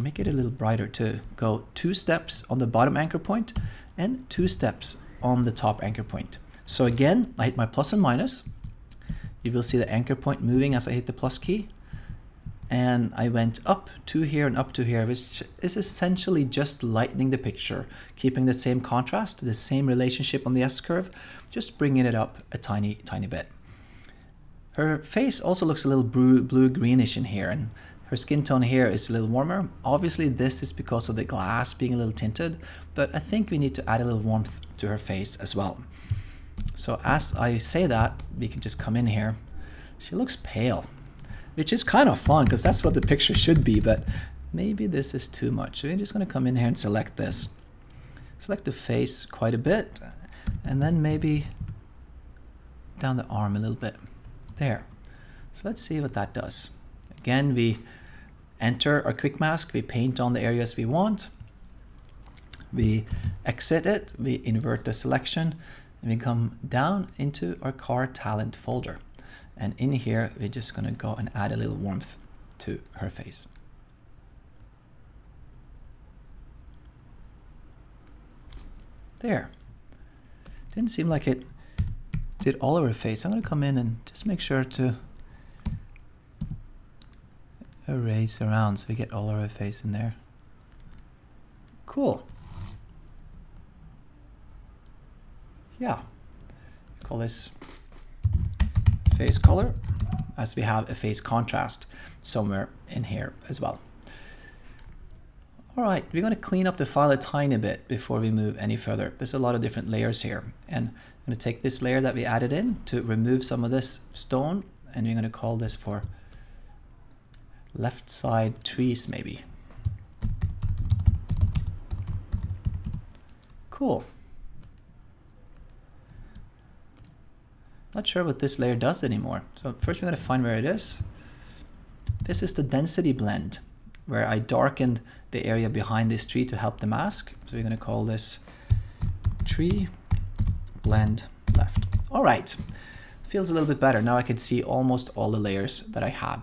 make it a little brighter to go 2 steps on the bottom anchor point and 2 steps on the top anchor point. So again, I hit my plus and minus. You will see the anchor point moving as I hit the plus key. And I went up to here and up to here, which is essentially just lightening the picture, keeping the same contrast, the same relationship on the S-curve, just bringing it up a tiny bit. Her face also looks a little blue-greenish in here, and her skin tone here is a little warmer. Obviously this is because of the glass being a little tinted, but I think we need to add a little warmth to her face as well. So as I say that, we can just come in here. She looks pale, which is kind of fun because that's what the picture should be, but maybe this is too much. So we're just going to come in here and select this. Select the face quite a bit, and then maybe down the arm a little bit. There. So let's see what that does. Again, we enter our quick mask, we paint on the areas we want, we exit it, we invert the selection, and we come down into our car talent folder. And in here, we're just gonna go and add a little warmth to her face. There. Didn't seem like it did all of her face. I'm gonna come in and just make sure to erase around so we get all of her face in there. Cool. Yeah. Call this face color, as we have a face contrast somewhere in here as well. All right, we're going to clean up the file a tiny bit before we move any further. There's a lot of different layers here, and I'm going to take this layer that we added in to remove some of this stone, and we're going to call this for left side trees maybe. Cool. Not sure what this layer does anymore. So first we're going to find where it is. This is the density blend, where I darkened the area behind this tree to help the mask. So we're going to call this tree blend left. All right, Feels a little bit better. Now I can see almost all the layers that I have.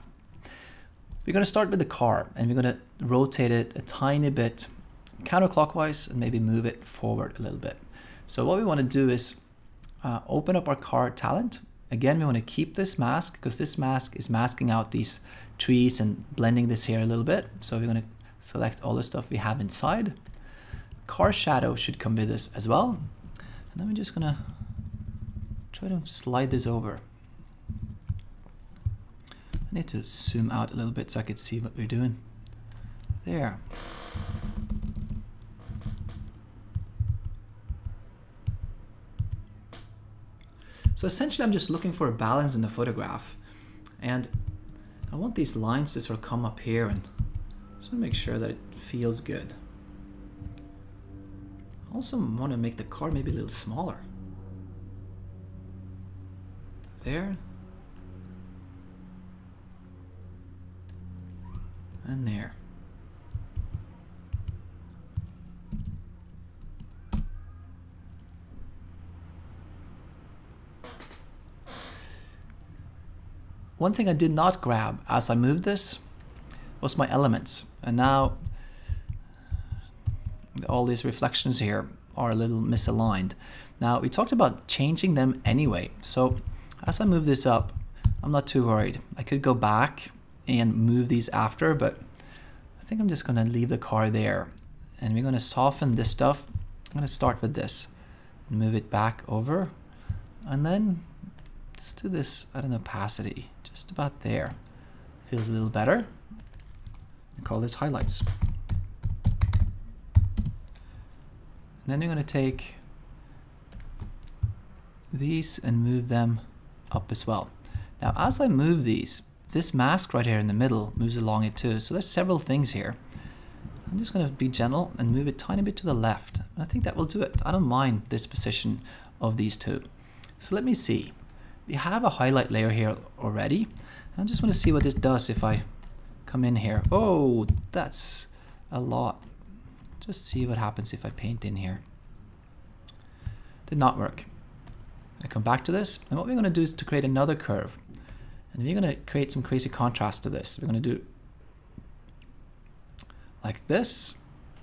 We're going to start with the car, and we're going to rotate it a tiny bit counterclockwise and maybe move it forward a little bit. So what we want to do is open up our car talent. Again, we want to keep this mask because this mask is masking out these trees and blending this here a little bit. So we're going to select all the stuff we have inside. Car shadow should come with this as well. And then we're just going to try to slide this over. I need to zoom out a little bit so I could see what we're doing. There. So essentially I'm just looking for a balance in the photograph, and I want these lines to sort of come up here and just want to make sure that it feels good. I also want to make the car maybe a little smaller. There. And there. One thing I did not grab as I moved this was my elements, and now all these reflections here are a little misaligned. Now we talked about changing them anyway, so as I move this up, I'm not too worried. I could go back and move these after, but I think I'm just going to leave the car there, and we're going to soften this stuff. I'm going to start with this, move it back over, and then just do this at an opacity just about there. Feels a little better. I call this highlights. And then you're going to take these and move them up as well. Now as I move these, this mask right here in the middle moves along it too. So there's several things here. I'm just going to be gentle and move it tiny bit to the left. And I think that will do it. I don't mind this position of these two. So let me see. We have a highlight layer here already. I just want to see what this does if I come in here. Oh, that's a lot. Just see what happens if I paint in here. Did not work. I come back to this, and what we're going to do is to create another curve. And we're going to create some crazy contrast to this. We're going to do like this,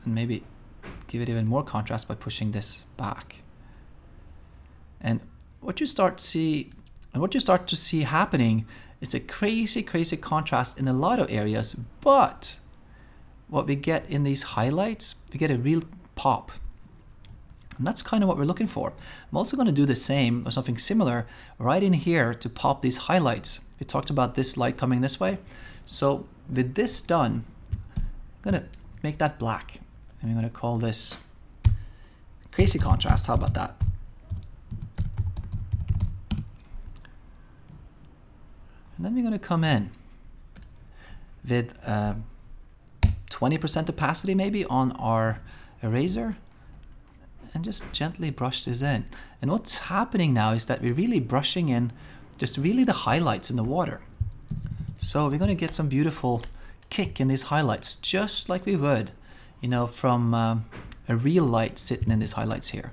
and maybe give it even more contrast by pushing this back. And what you start to see happening is a crazy contrast in a lot of areas, but what we get in these highlights, we get a real pop. And that's kind of what we're looking for. I'm also going to do the same or something similar right in here to pop these highlights. We talked about this light coming this way. So with this done, I'm going to make that black. And we're going to call this crazy contrast. How about that? And then we're going to come in with 20% opacity maybe on our eraser and just gently brush this in. And what's happening now is that we're really brushing in just really the highlights in the water. So we're going to get some beautiful kick in these highlights, just like we would, you know, from a real light sitting in these highlights here.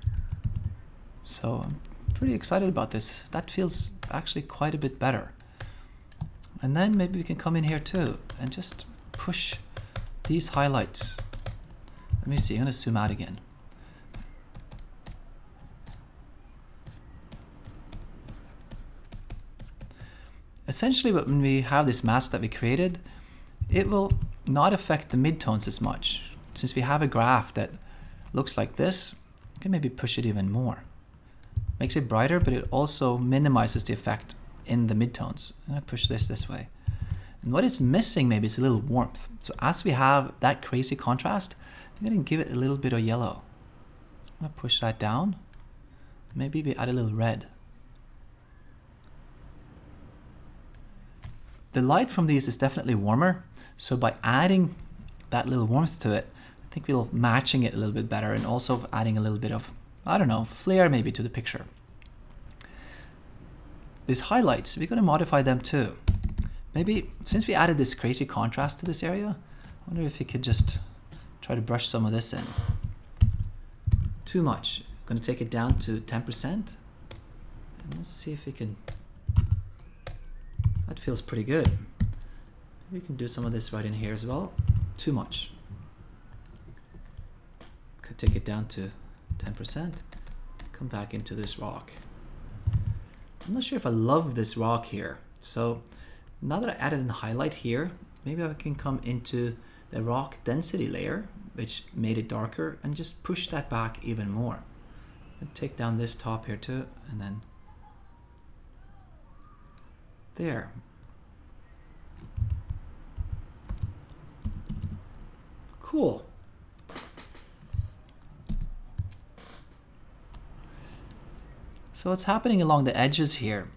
So I'm pretty excited about this. That feels actually quite a bit better. And then maybe we can come in here too and just push these highlights. Let me see, I'm going to zoom out again. Essentially, when we have this mask that we created, it will not affect the midtones as much. Since we have a graph that looks like this, you can maybe push it even more. Makes it brighter, but it also minimizes the effect in the midtones. I'm going to push this way. And what it's missing maybe is a little warmth. So as we have that crazy contrast, I'm going to give it a little bit of yellow. I'm going to push that down. Maybe we add a little red. The light from these is definitely warmer. So by adding that little warmth to it, I think we'll matching it a little bit better and also adding a little bit of, I don't know, flair maybe to the picture. These highlights, we're going to modify them too. Maybe since we added this crazy contrast to this area, I wonder if we could just try to brush some of this in. Too much. I'm going to take it down to 10%. And let's see if we can That feels pretty good. We can do some of this right in here as well. Too much. Could take it down to 10%. Come back into this rock. I'm not sure if I love this rock here. So now that I added a highlight here, maybe I can come into the rock density layer, which made it darker, and just push that back even more. And take down this top here too, and then there. Cool. So what's happening along the edges here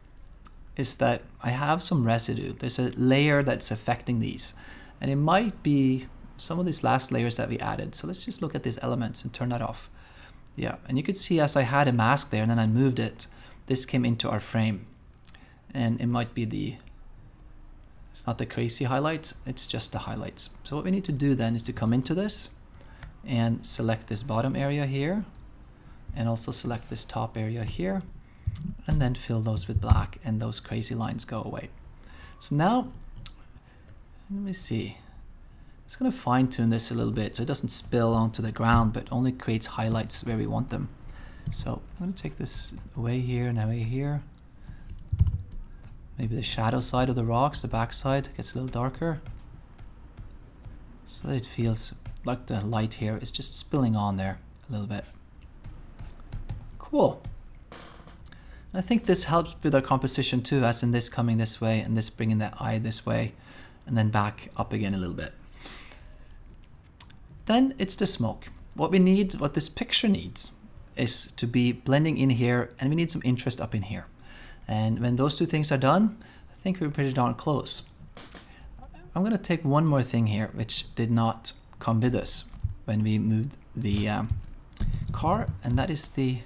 is that I have some residue. There's a layer that's affecting these, and it might be some of these last layers that we added. So let's just look at these elements and turn that off. Yeah, and you could see as I had a mask there and then I moved it, this came into our frame. And it might be it's not the crazy highlights, it's just the highlights. So what we need to do then is to come into this and select this bottom area here, and also select this top area here, and then fill those with black, and those crazy lines go away. So now, let me see. I'm just going to fine tune this a little bit so it doesn't spill onto the ground, but only creates highlights where we want them. So I'm going to take this away here and away here. Maybe the shadow side of the rocks, the back side, gets a little darker, so that it feels like the light here is just spilling on there a little bit. Cool. And I think this helps with our composition too, as in this coming this way and this bringing the eye this way, and then back up again a little bit. Then it's the smoke. What we need, what this picture needs, is to be blending in here, and we need some interest up in here. And when those two things are done, I think we're pretty darn close. I'm going to take one more thing here, which did not come with us when we moved the car, and that is the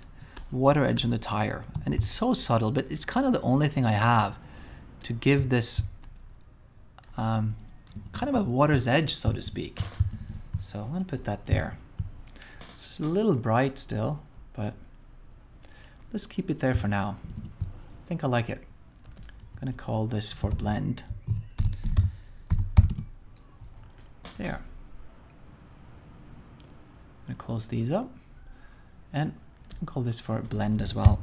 water edge on the tire. And it's so subtle, but it's kind of the only thing I have to give this kind of a water's edge, so to speak. So I'm going to put that there. It's a little bright still, but let's keep it there for now. I think I like it. I'm going to call this for blend. There. I'm going to close these up, and I'll call this for blend as well.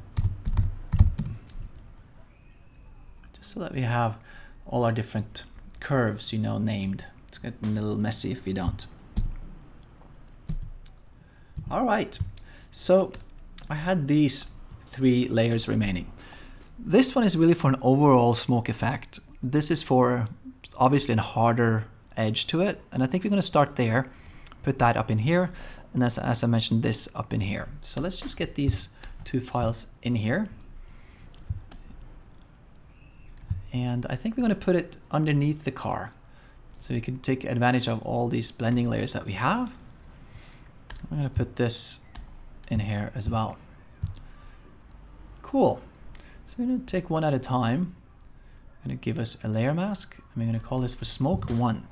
Just so that we have all our different curves, you know, named. It's getting a little messy if we don't. All right, so I had these 3 layers remaining. This one is really for an overall smoke effect. This is for obviously a harder edge to it, and I think we're going to start there, put that up in here, and as I mentioned, this up in here. So let's just get these 2 files in here, and I think we're going to put it underneath the car so we can take advantage of all these blending layers that we have. I'm going to put this in here as well. Cool. So we're going to take one at a time. I'm going to give us a layer mask, and we're going to call this for smoke 1.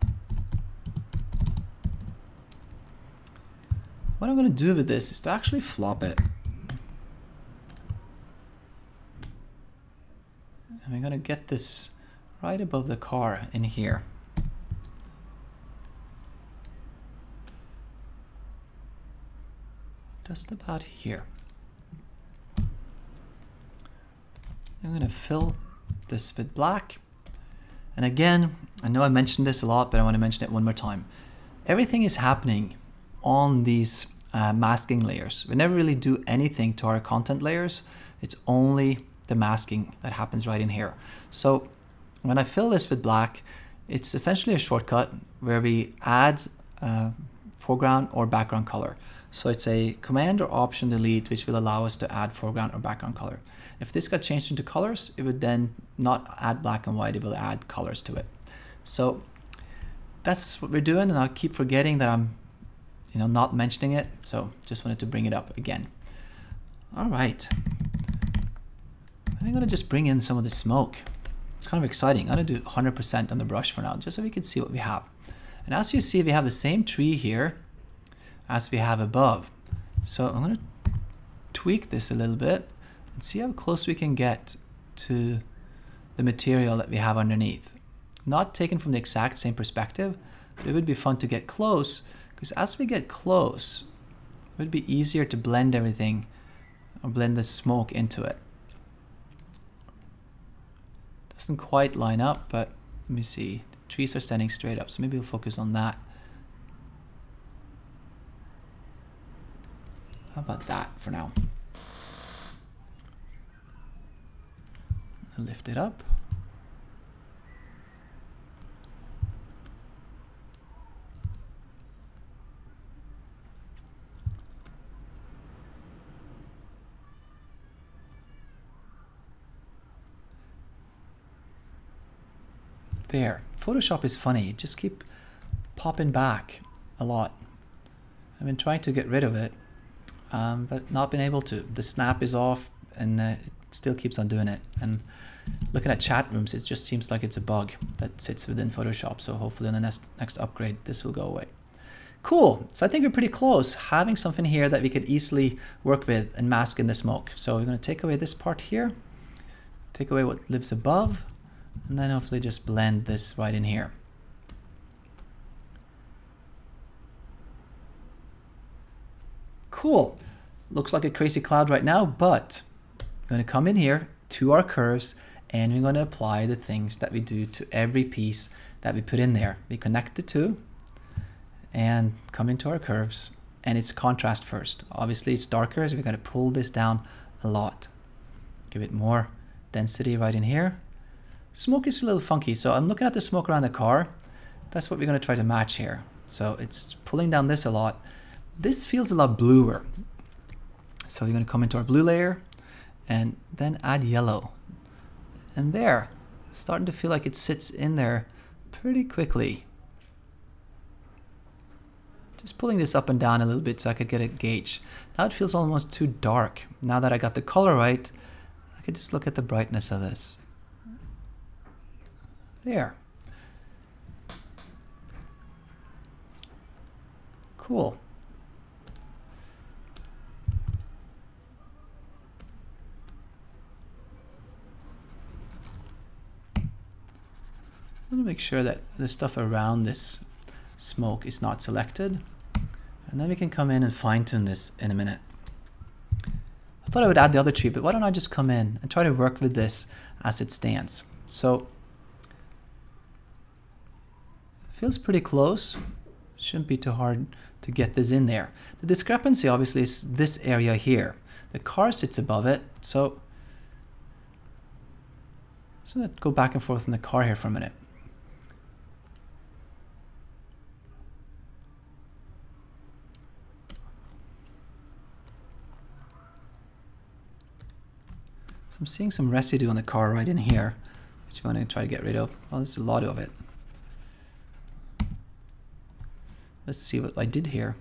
What I'm going to do with this is to actually flop it. And we're going to get this right above the car in here. Just about here. I'm going to fill this with black. And again, I know I mentioned this a lot, but I want to mention it one more time. Everything is happening on these masking layers. We never really do anything to our content layers. It's only the masking that happens right in here. So when I fill this with black, it's essentially a shortcut where we add foreground or background color. So it's a command or option delete, which will allow us to add foreground or background color. If this got changed into colors, it would then not add black and white, it will add colors to it. So that's what we're doing, and I'll keep forgetting that I'm not mentioning it, so just wanted to bring it up again. All right, I'm gonna just bring in some of the smoke. It's kind of exciting. I'm gonna do 100% on the brush for now, just so we can see what we have. And as you see, we have the same tree here as we have above. So I'm going to tweak this a little bit and see how close we can get to the material that we have underneath. Not taken from the exact same perspective, but it would be fun to get close, because as we get close, it would be easier to blend everything or blend the smoke into it. Doesn't quite line up, but let me see. The trees are standing straight up, so maybe we'll focus on that. How about that for now? I'll lift it up. There. Photoshop is funny. Just keep popping back a lot. I've been trying to get rid of it, but not been able to. The snap is off, and it still keeps on doing it. And looking at chat rooms, it just seems like it's a bug that sits within Photoshop. So hopefully in the next upgrade, this will go away. Cool. So I think we're pretty close, having something here that we could easily work with and mask in the smoke. So we're going to take away this part here, take away what lives above, and then hopefully just blend this right in here. Cool. Looks like a crazy cloud right now, but we're going to come in here to our curves, and we're going to apply the things that we do to every piece that we put in there. We connect the two and come into our curves, and it's contrast first. Obviously it's darker, so we're going to pull this down a lot. Give it more density right in here. Smoke is a little funky, so I'm looking at the smoke around the car. That's what we're going to try to match here. So it's pulling down this a lot. This feels a lot bluer. So we're going to come into our blue layer and then add yellow. And there, starting to feel like it sits in there pretty quickly. Just pulling this up and down a little bit so I could get a gauge. Now it feels almost too dark. Now that I got the color right, I could just look at the brightness of this. There. Cool. I'm going to make sure that the stuff around this smoke is not selected, and then we can come in and fine-tune this in a minute. I thought I would add the other tree, but why don't I just come in and try to work with this as it stands. So feels pretty close. Shouldn't be too hard to get this in there. The discrepancy obviously is this area here. The car sits above it, so I'm going to go back and forth in the car here for a minute. So I'm seeing some residue on the car right in here, which I'm going to try to get rid of. Well, there's a lot of it. Let's see what I did here.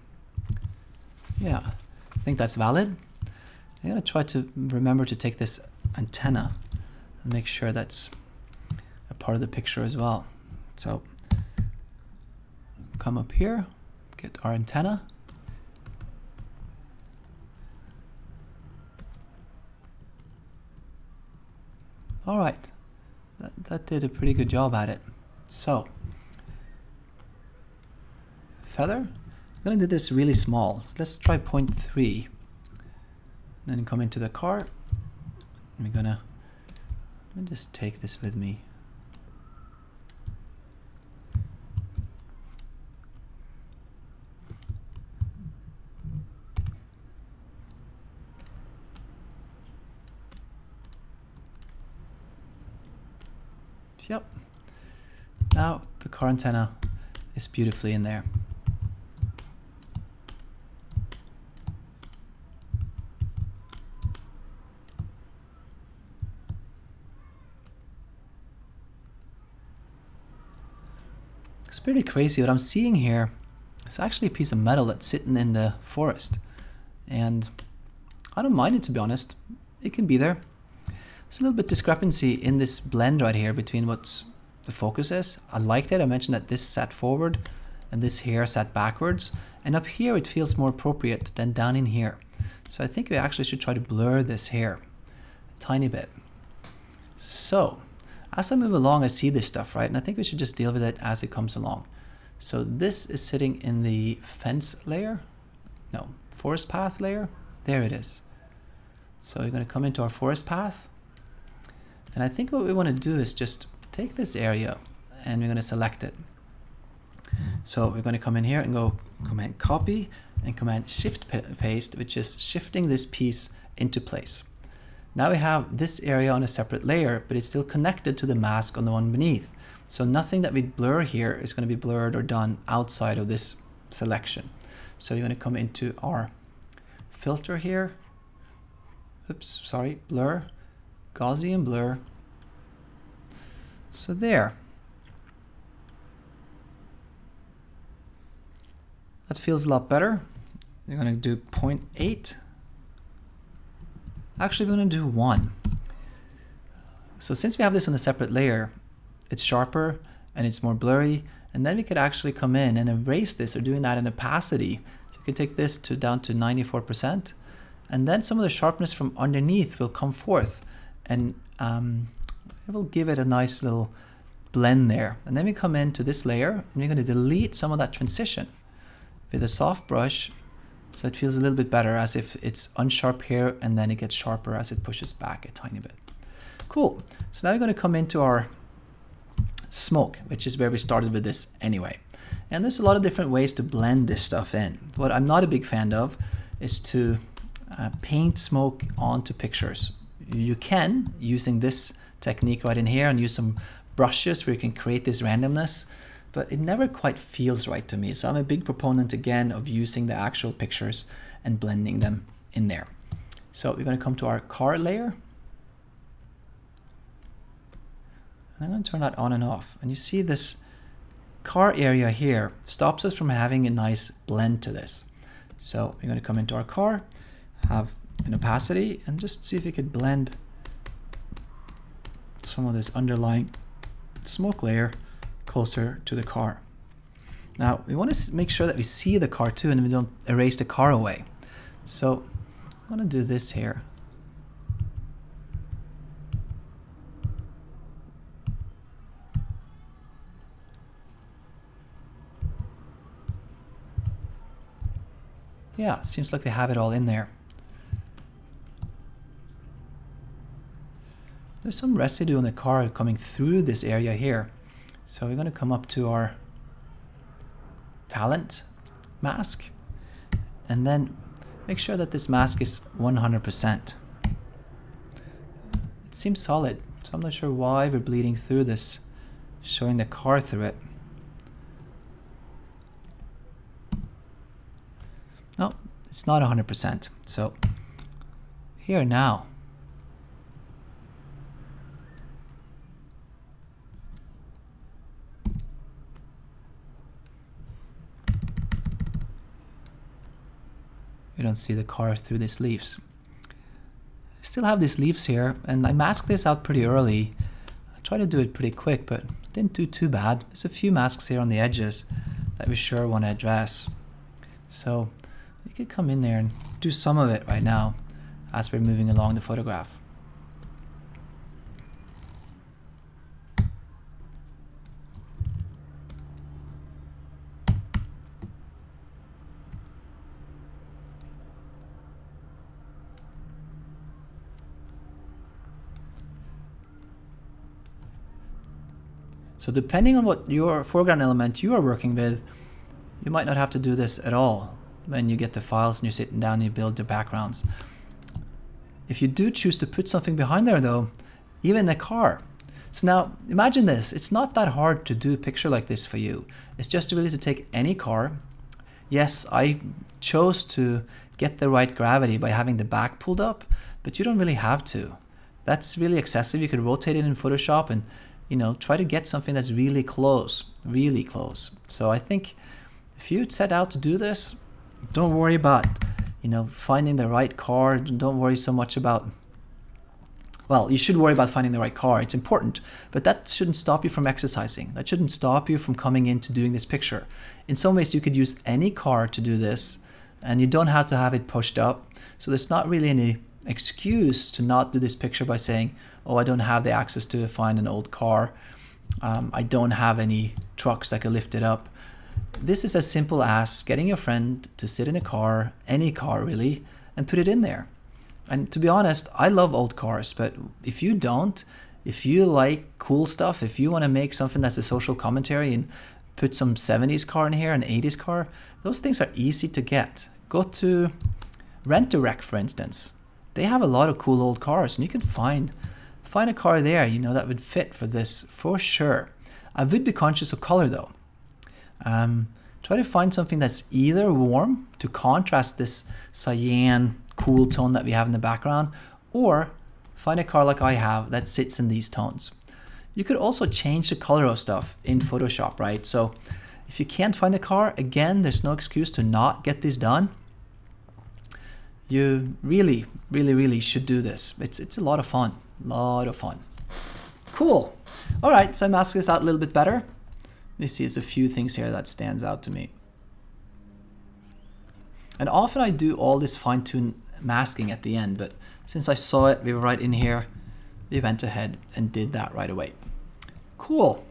Yeah, I think that's valid. I'm going to try to remember to take this antenna and make sure that's a part of the picture as well. So come up here, get our antenna. All right, that did a pretty good job at it. So feather, I'm going to do this really small. Let's try 0.3. Then come into the car. I'm going to just take this with me. Yep. Now the car antenna is beautifully in there. It's pretty crazy. What I'm seeing here is actually a piece of metal that's sitting in the forest. And I don't mind it, to be honest. It can be there. There's a little bit discrepancy in this blend right here between what the focus is. I liked it. I mentioned that this sat forward and this here sat backwards. And up here it feels more appropriate than down in here. So I think we actually should try to blur this here a tiny bit. So as I move along, I see this stuff, right? And I think we should just deal with it as it comes along. So this is sitting in the fence layer. No, forest path layer. There it is. So we're going to come into our forest path. And I think what we want to do is just take this area and we're going to select it. So we're going to come in here and go Command Copy and Command Shift Paste, which is shifting this piece into place. Now we have this area on a separate layer, but it's still connected to the mask on the one beneath. So nothing that we blur here is going to be blurred or done outside of this selection. So you're going to come into our filter here. Oops, sorry, blur, Gaussian blur. So there. That feels a lot better. We're going to do 0.8. Actually, we're going to do 1. So since we have this on a separate layer, it's sharper and it's more blurry. And then we could actually come in and erase this, or doing that in opacity. So you can take this down to 94%. And then some of the sharpness from underneath will come forth. And it will give it a nice little blend there. And then we come into this layer and we're going to delete some of that transition with a soft brush, so it feels a little bit better, as if it's unsharp here and then it gets sharper as it pushes back a tiny bit. Cool. So now we're going to come into our smoke, which is where we started with this anyway. And there's a lot of different ways to blend this stuff in. What I'm not a big fan of is to paint smoke onto pictures. You can, using this technique right in here, and use some brushes where you can create this randomness, but it never quite feels right to me. So I'm a big proponent again of using the actual pictures and blending them in there. So we're going to come to our car layer. And I'm going to turn that on and off. And you see this car area here stops us from having a nice blend to this. So we're going to come into our car, have an opacity, and just see if we could blend some of this underlying smoke layer closer to the car. Now we want to make sure that we see the car too, and we don't erase the car away. So I'm going to do this here. Yeah, seems like we have it all in there. There's some residue on the car coming through this area here. So we're going to come up to our talent mask and then make sure that this mask is 100%. It seems solid, so I'm not sure why we're bleeding through this, showing the car through it. No, it's not 100%. So here now, you don't see the car through these leaves. I still have these leaves here, and I masked this out pretty early. I tried to do it pretty quick, but didn't do too bad. There's a few masks here on the edges that we sure want to address. So you could come in there and do some of it right now as we're moving along the photograph. So depending on what your foreground element you are working with, you might not have to do this at all when you get the files and you're sitting down and you build the backgrounds. If you do choose to put something behind there though, even a car. So now imagine this, it's not that hard to do a picture like this for you. It's just really to take any car. Yes, I chose to get the right gravity by having the back pulled up, but you don't really have to. That's really excessive. You could rotate it in Photoshop and try to get something that's really close, really close. So I think if you set out to do this, don't worry about, finding the right car. Don't worry so much about, well, you should worry about finding the right car. It's important, but that shouldn't stop you from exercising. That shouldn't stop you from coming into doing this picture. In some ways, you could use any car to do this, and you don't have to have it pushed up. So there's not really any excuse to not do this picture by saying, oh, I don't have the access to find an old car. I don't have any trucks that can lift it up. This is as simple as getting your friend to sit in a car, any car really, and put it in there. And to be honest, I love old cars, but if you don't, if you like cool stuff, if you want to make something that's a social commentary and put some 70s car in here, an 80s car, those things are easy to get. Go to Rent-A-Wreck, for instance. They have a lot of cool old cars, and you can find a car there, you know, that would fit for this for sure. I would be conscious of color though. Try to find something that's either warm to contrast this cyan cool tone that we have in the background, or find a car like I have that sits in these tones. You could also change the color of stuff in Photoshop, right? So if you can't find a car, again, there's no excuse to not get this done. You really, really, really should do this. It's a lot of fun, Cool. All right, so I masked this out a little bit better. Let me see, there's a few things here that stands out to me. And often I do all this fine-tune masking at the end, but since I saw it, we were right in here, we went ahead and did that right away. Cool.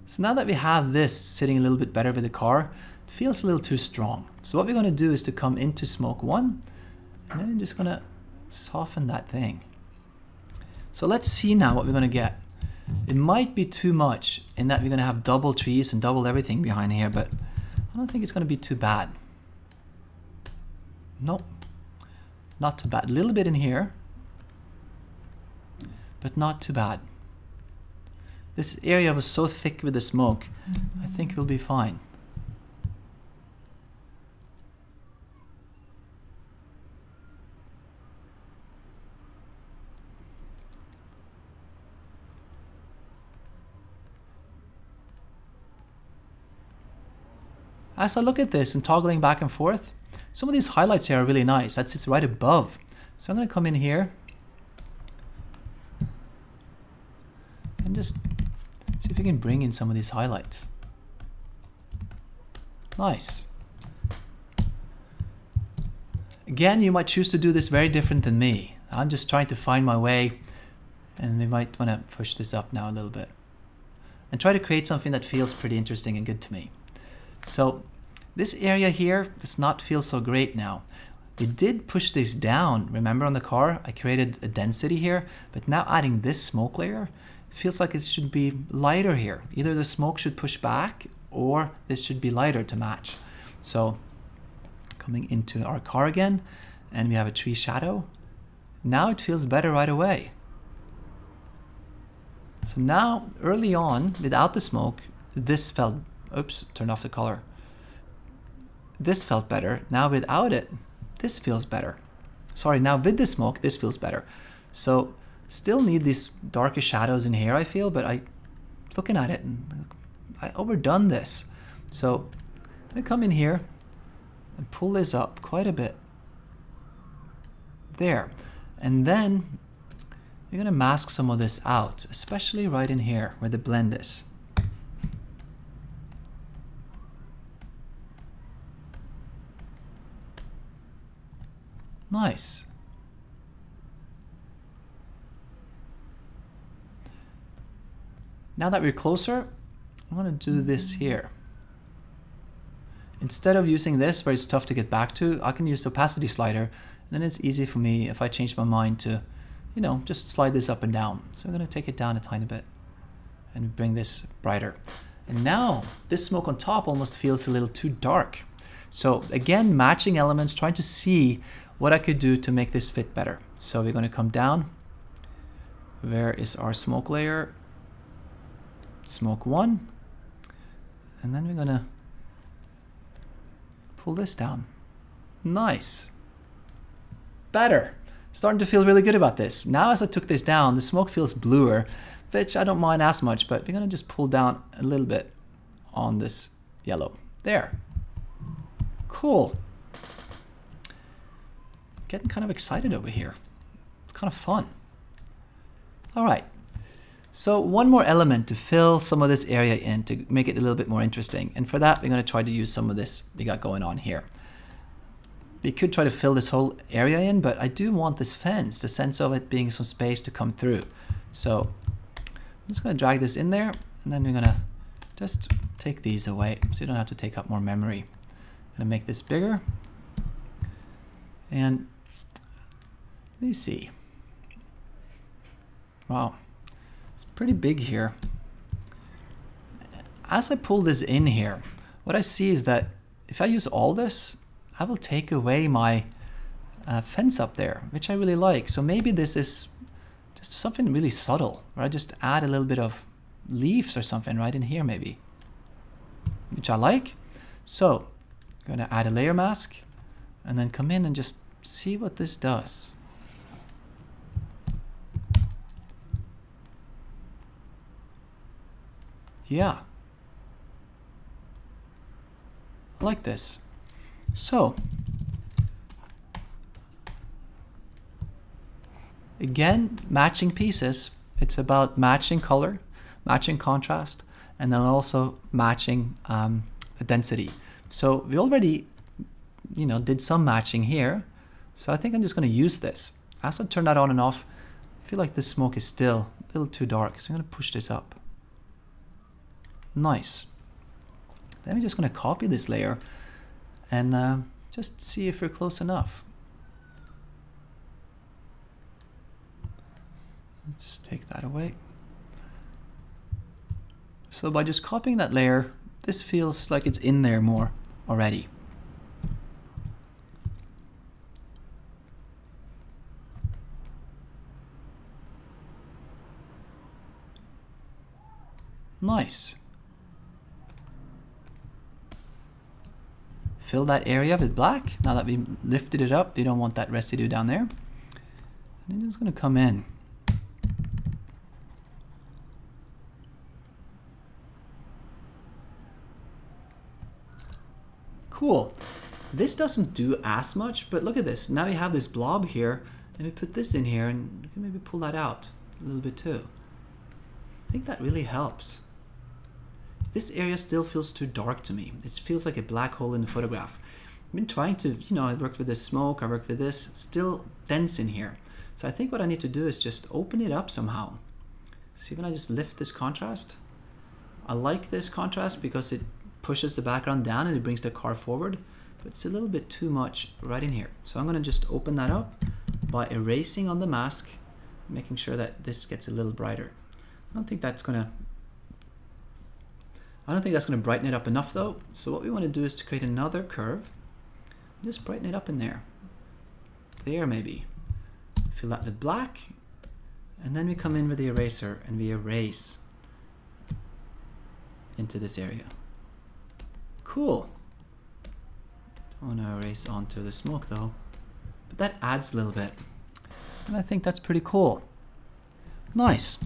So now that we have this sitting a little bit better with the car, it feels a little too strong. So what we're going to do is to come into smoke 1, and then we're just going to soften that thing. So let's see now what we're going to get. It might be too much in that we're going to have double trees and double everything behind here, but I don't think it's going to be too bad. Nope, not too bad. A little bit in here, but not too bad. This area was so thick with the smoke, I think we'll be fine. As I look at this and toggling back and forth, some of these highlights here are really nice. That's just right above. So I'm going to come in here and just see if we can bring in some of these highlights. Nice. Again, you might choose to do this very different than me. I'm just trying to find my way, and we might want to push this up now a little bit and try to create something that feels pretty interesting and good to me. So this area here does not feel so great now. We did push this down. Remember on the car, I created a density here, but now adding this smoke layer, it feels like it should be lighter here. Either the smoke should push back or this should be lighter to match. So coming into our car again, and we have a tree shadow. Now it feels better right away. So now early on, without the smoke, this felt, oops, turned off the color. This felt better. Now without it, this feels better. Sorry, now with the smoke, this feels better. So still need these darker shadows in here, I feel, but looking at it, I overdone this. So I'm gonna come in here and pull this up quite a bit. There. And then you're gonna mask some of this out, especially right in here where the blend is. Nice. Now that we're closer, I'm going to do this here. Instead of using this where it's tough to get back to, I can use the opacity slider, and then it's easy for me if I change my mind to, you know, just slide this up and down. So I'm going to take it down a tiny bit and bring this brighter. And now this smoke on top almost feels a little too dark. So again, matching elements, trying to see what I could do to make this fit better. So we're going to come down. Where is our smoke layer? Smoke 1. And then we're going to pull this down. Nice. Better. Starting to feel really good about this. Now as I took this down, the smoke feels bluer, which I don't mind as much, but we're going to just pull down a little bit on this yellow. There. Cool. Getting kind of excited over here. It's kind of fun. All right. So one more element to fill some of this area in to make it a little bit more interesting. And for that, we're going to try to use some of this we got going on here. We could try to fill this whole area in, but I do want this fence, the sense of it being some space to come through. So I'm just going to drag this in there, and then we're going to just take these away so you don't have to take up more memory. I'm going to make this bigger. And let me see. Wow, it's pretty big here. As I pull this in here, what I see is that if I use all this, I will take away my fence up there, which I really like. So maybe this is just something really subtle, right? Just add a little bit of leaves or something right in here maybe, which I like. So I'm going to add a layer mask and then come in and just see what this does. Yeah, I like this. So again, matching pieces. It's about matching color, matching contrast, and then also matching the density. So we already, did some matching here. So I think I'm just going to use this. As I turn that on and off, I feel like the smoke is still a little too dark. So I'm going to push this up. Nice. Then we're just going to copy this layer and just see if we're close enough. Let's just take that away. So by just copying that layer, this feels like it's in there more already. Nice. Fill that area with black. Now that we lifted it up, we don't want that residue down there. And I'm just going to come in. Cool. This doesn't do as much, but look at this. Now we have this blob here, and we put this in here, and we can maybe pull that out a little bit too. I think that really helps. This area still feels too dark to me. It feels like a black hole in the photograph. I've been trying to, I worked with this smoke, I worked with this, it's still dense in here. So I think what I need to do is just open it up somehow. See when I just lift this contrast? I like this contrast because it pushes the background down and it brings the car forward, but it's a little bit too much right in here. So I'm gonna just open that up by erasing on the mask, making sure that this gets a little brighter. I don't think that's gonna brighten it up enough though. So what we want to do is to create another curve. Just brighten it up in there. There maybe. Fill that with black. And then we come in with the eraser and we erase into this area. Cool. Don't want to erase onto the smoke though. But that adds a little bit. And I think that's pretty cool. Nice.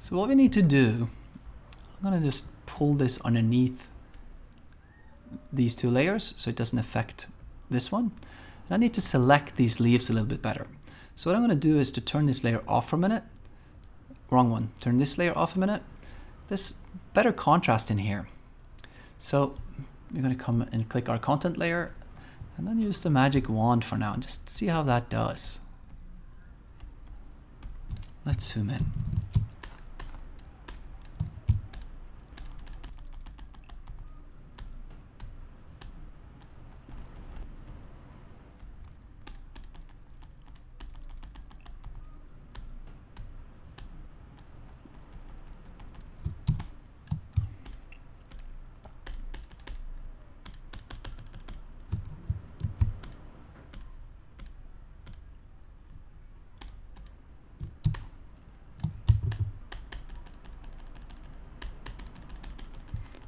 So what we need to do, I'm going to just pull this underneath these two layers so it doesn't affect this one. And I need to select these leaves a little bit better. So what I'm going to do is to turn this layer off for a minute. Wrong one. Turn this layer off a minute. There's better contrast in here. So we're going to come and click our content layer and then use the magic wand for now and just see how that does. Let's zoom in.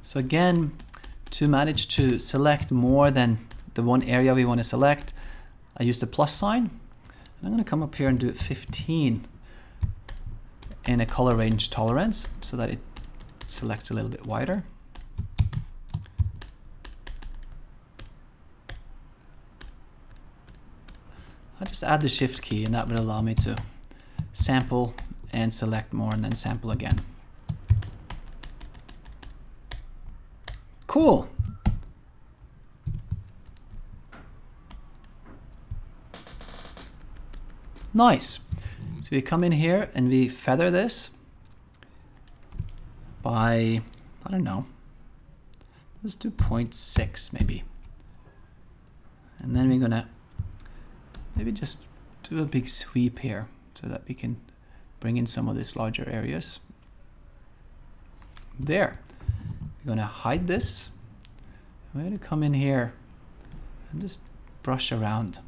So again, to manage to select more than the one area we want to select, I use the plus sign. And I'm going to come up here and do it 15 in a color range tolerance so that it selects a little bit wider. I'll just add the shift key, and that will allow me to sample and select more and then sample again. Cool. Nice. So we come in here and we feather this by, I don't know, let's do 0.6 maybe. And then we're gonna maybe just do a big sweep here so that we can bring in some of these larger areas. There. We're gonna hide this. I'm gonna come in here and just brush around.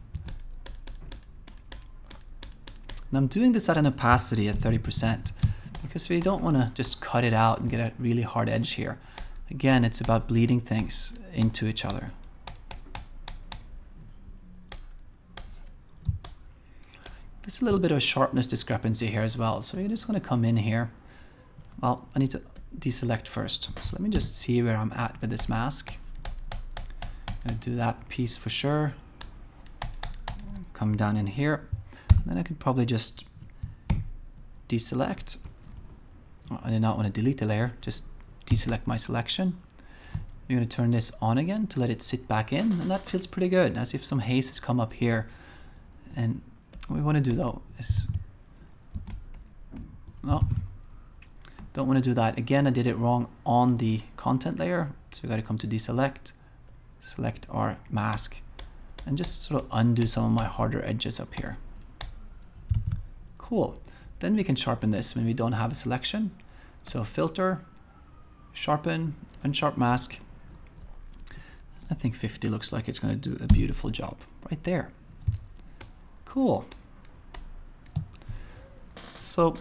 And I'm doing this at an opacity at 30% because we don't want to just cut it out and get a really hard edge here. Again, it's about bleeding things into each other. There's a little bit of a sharpness discrepancy here as well. So you're just going to come in here. Well, I need to deselect first. So let me just see where I'm at with this mask. I'm going to do that piece for sure. Come down in here. Then I could probably just deselect. Well, I did not want to delete the layer, just deselect my selection. You're going to turn this on again to let it sit back in, and that feels pretty good, as if some haze has come up here. And what we want to do though is, no, don't want to do that. Again, I did it wrong on the content layer, so we got to come to deselect, select our mask, and just sort of undo some of my harder edges up here. Cool. Then we can sharpen this when we don't have a selection. So filter, sharpen, unsharp mask. I think 50 looks like it's going to do a beautiful job right there. Cool. So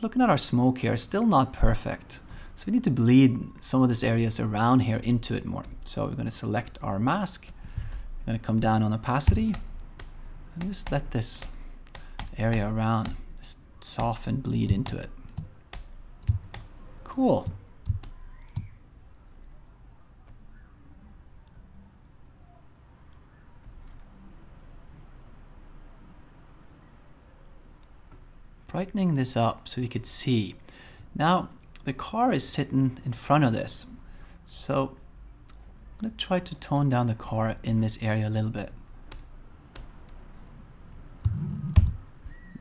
looking at our smoke here, still not perfect. So we need to bleed some of these areas around here into it more. So we're going to select our mask. We're going to come down on opacity and just let this area around just soften, bleed into it. Cool. Brightening this up so you could see. Now the car is sitting in front of this, so I'm going to try to tone down the car in this area a little bit.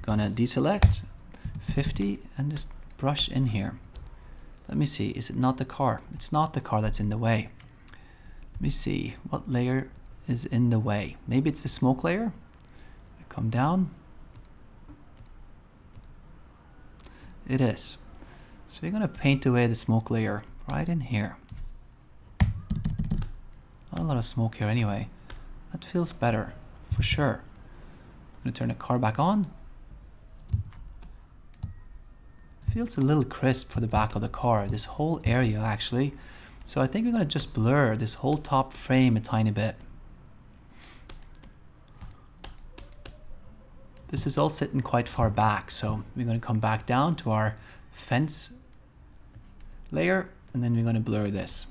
Gonna deselect 50 and just brush in here. Let me see, is it not the car? It's not the car that's in the way. Let me see, what layer is in the way? Maybe it's the smoke layer. Come down. It is. So you're gonna paint away the smoke layer right in here. Not a lot of smoke here anyway. That feels better, for sure. I'm gonna turn the car back on. Feels a little crisp for the back of the car, this whole area actually. So I think we're going to just blur this whole top frame a tiny bit. This is all sitting quite far back, so we're going to come back down to our fence layer, and then we're going to blur this.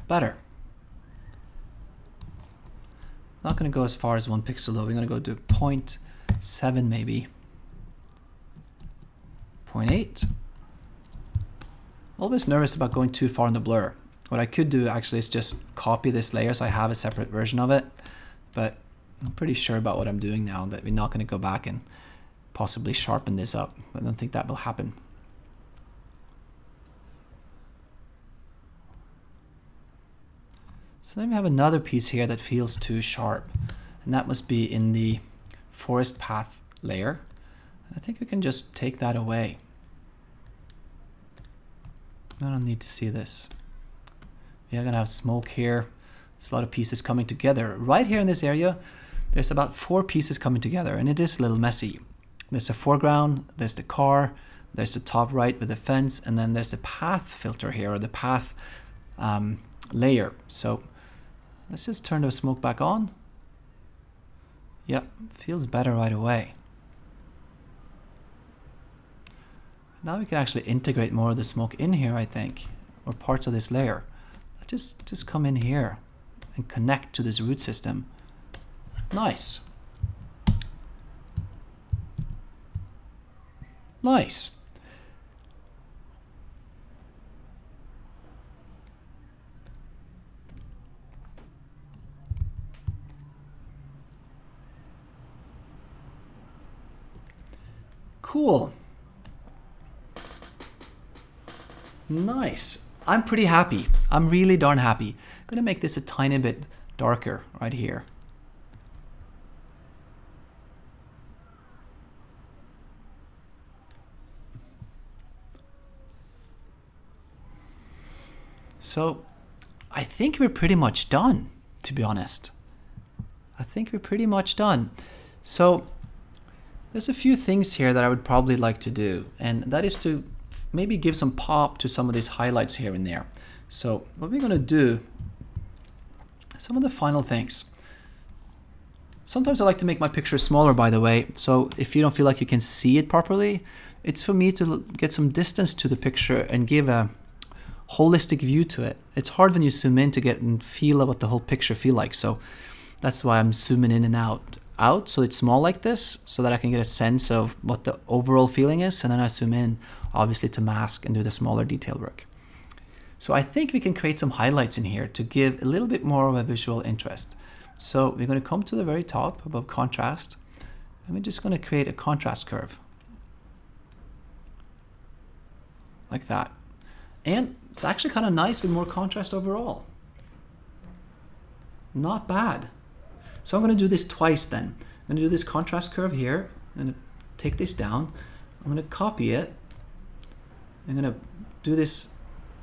Better. Not going to go as far as 1 pixel though. We're going to go to 0.7 maybe. 0.8. Always nervous about going too far in the blur. What I could do actually is just copy this layer so I have a separate version of it. But I'm pretty sure about what I'm doing now, that we're not going to go back and possibly sharpen this up. I don't think that will happen. So then we have another piece here that feels too sharp, and that must be in the forest path layer. And I think we can just take that away. I don't need to see this. We are gonna have smoke here. There's a lot of pieces coming together. Right here in this area, there's about 4 pieces coming together, and it is a little messy. There's the foreground, there's the car, there's the top right with the fence, and then there's the path filter here, or the path layer. So let's just turn the smoke back on. Yep, feels better right away. Now we can actually integrate more of the smoke in here, I think, or parts of this layer. Just come in here and connect to this root system. Nice. Nice. Cool. Nice. I'm pretty happy. I'm really darn happy. I'm gonna make this a tiny bit darker right here. So I think we're pretty much done, to be honest. I think we're pretty much done. So there's a few things here that I would probably like to do, and that is to maybe give some pop to some of these highlights here and there. So what we're gonna do, some of the final things. Sometimes I like to make my picture smaller, by the way, so if you don't feel like you can see it properly, it's for me to get some distance to the picture and give a holistic view to it. It's hard when you zoom in to get and feel what the whole picture feel like, so that's why I'm zooming in and out so it's small like this, so that I can get a sense of what the overall feeling is, and then I zoom in, obviously, to mask and do the smaller detail work. So I think we can create some highlights in here to give a little bit more of a visual interest. So we're going to come to the very top above contrast, and we're just going to create a contrast curve like that. And it's actually kind of nice with more contrast overall. Not bad. So I'm going to do this twice then. I'm going to do this contrast curve here. I'm going to take this down. I'm going to copy it. I'm going to do this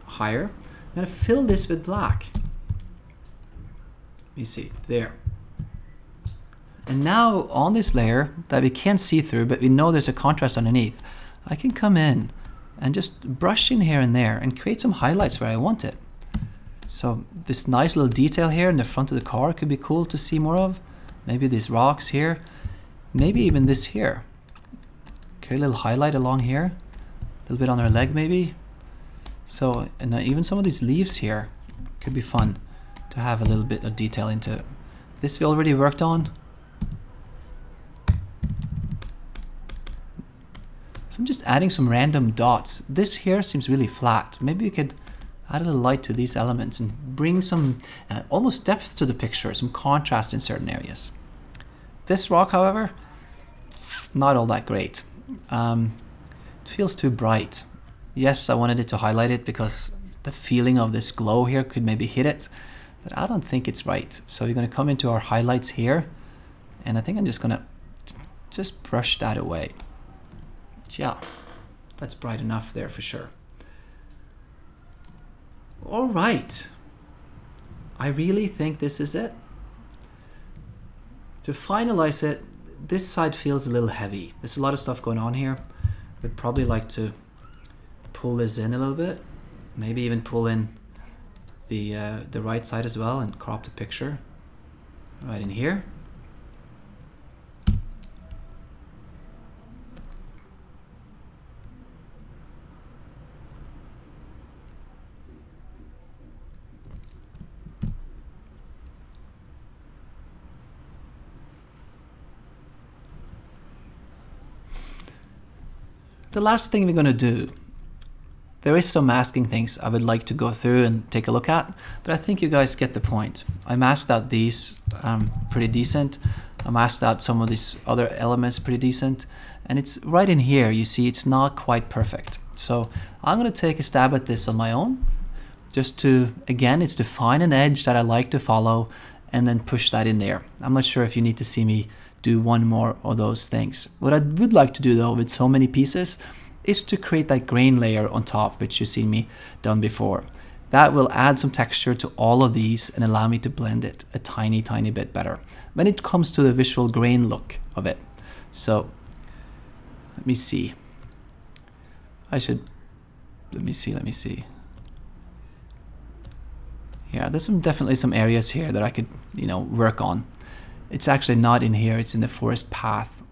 higher. I'm going to fill this with black. Let me see, there. And now on this layer that we can't see through, but we know there's a contrast underneath, I can come in and just brush in here and there and create some highlights where I want it. So this nice little detail here in the front of the car could be cool to see more of. Maybe these rocks here, maybe even this here. Create a little highlight along here, a little bit on our leg maybe. So, and even some of these leaves here could be fun to have a little bit of detail into. This we already worked on. So I'm just adding some random dots. This here seems really flat. Maybe we could add a little light to these elements and bring some almost depth to the picture, some contrast in certain areas. This rock, however, not all that great. It feels too bright. Yes, I wanted it to highlight it because the feeling of this glow here could maybe hit it, but I don't think it's right. So we're going to come into our highlights here, and I think I'm just going to just brush that away. Yeah, that's bright enough there for sure. All right, I really think this is it. To finalize it, this side feels a little heavy. There's a lot of stuff going on here. We'd probably like to pull this in a little bit, maybe even pull in the right side as well and crop the picture right in here. The last thing we're going to do, there is some masking things I would like to go through and take a look at, but I think you guys get the point. I masked out these pretty decent. I masked out some of these other elements pretty decent, and it's right in here, you see it's not quite perfect. So I'm going to take a stab at this on my own, just to, again, it's to find an edge that I like to follow and then push that in there. I'm not sure if you need to see me do one more of those things. What I would like to do though with so many pieces is to create that grain layer on top, which you've seen me done before. That will add some texture to all of these and allow me to blend it a tiny bit better when it comes to the visual grain look of it. So let me see. Let me see. Yeah, there's definitely some areas here that I could, work on. It's actually not in here, it's in the forest path.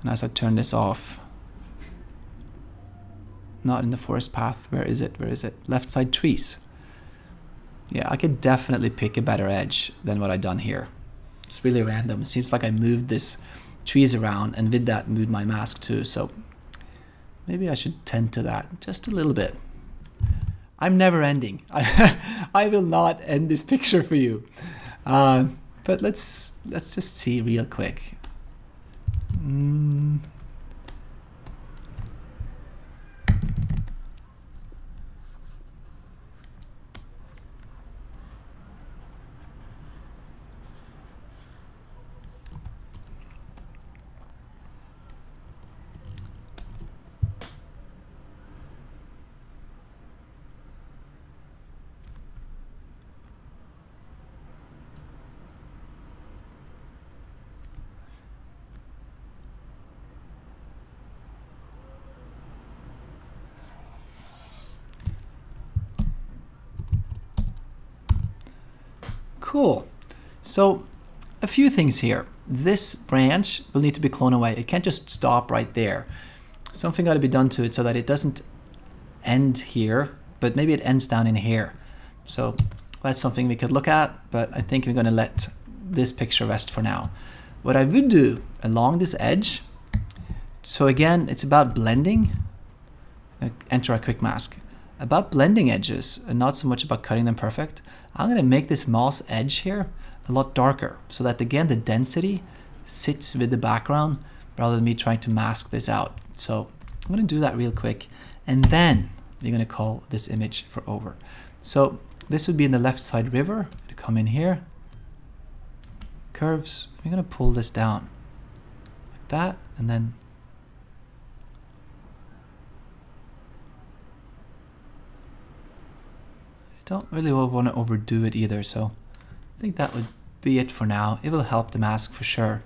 And as I turn this off, not in the forest path. Where is it? Where is it? Left side trees. Yeah, I could definitely pick a better edge than what I've done here. It's really random. It seems like I moved this trees around, and with that moved my mask too. So maybe I should tend to that just a little bit. I'm never ending. I will not end this picture for you. But let's just see real quick. Cool. So a few things here. This branch will need to be cloned away. It can't just stop right there. Something got to be done to it so that it doesn't end here, but maybe it ends down in here. So that's something we could look at, but I think we're going to let this picture rest for now. What I would do along this edge, so again, it's about blending. Enter a quick mask. About blending edges and not so much about cutting them perfect. I'm going to make this moss edge here a lot darker so that again the density sits with the background rather than me trying to mask this out. So I'm going to do that real quick, and then we're going to call this image for over. So this would be in the left side river. To come in here, curves, we're going to pull this down like that, and then don't really want to overdo it either, so I think that would be it for now. It will help the mask for sure.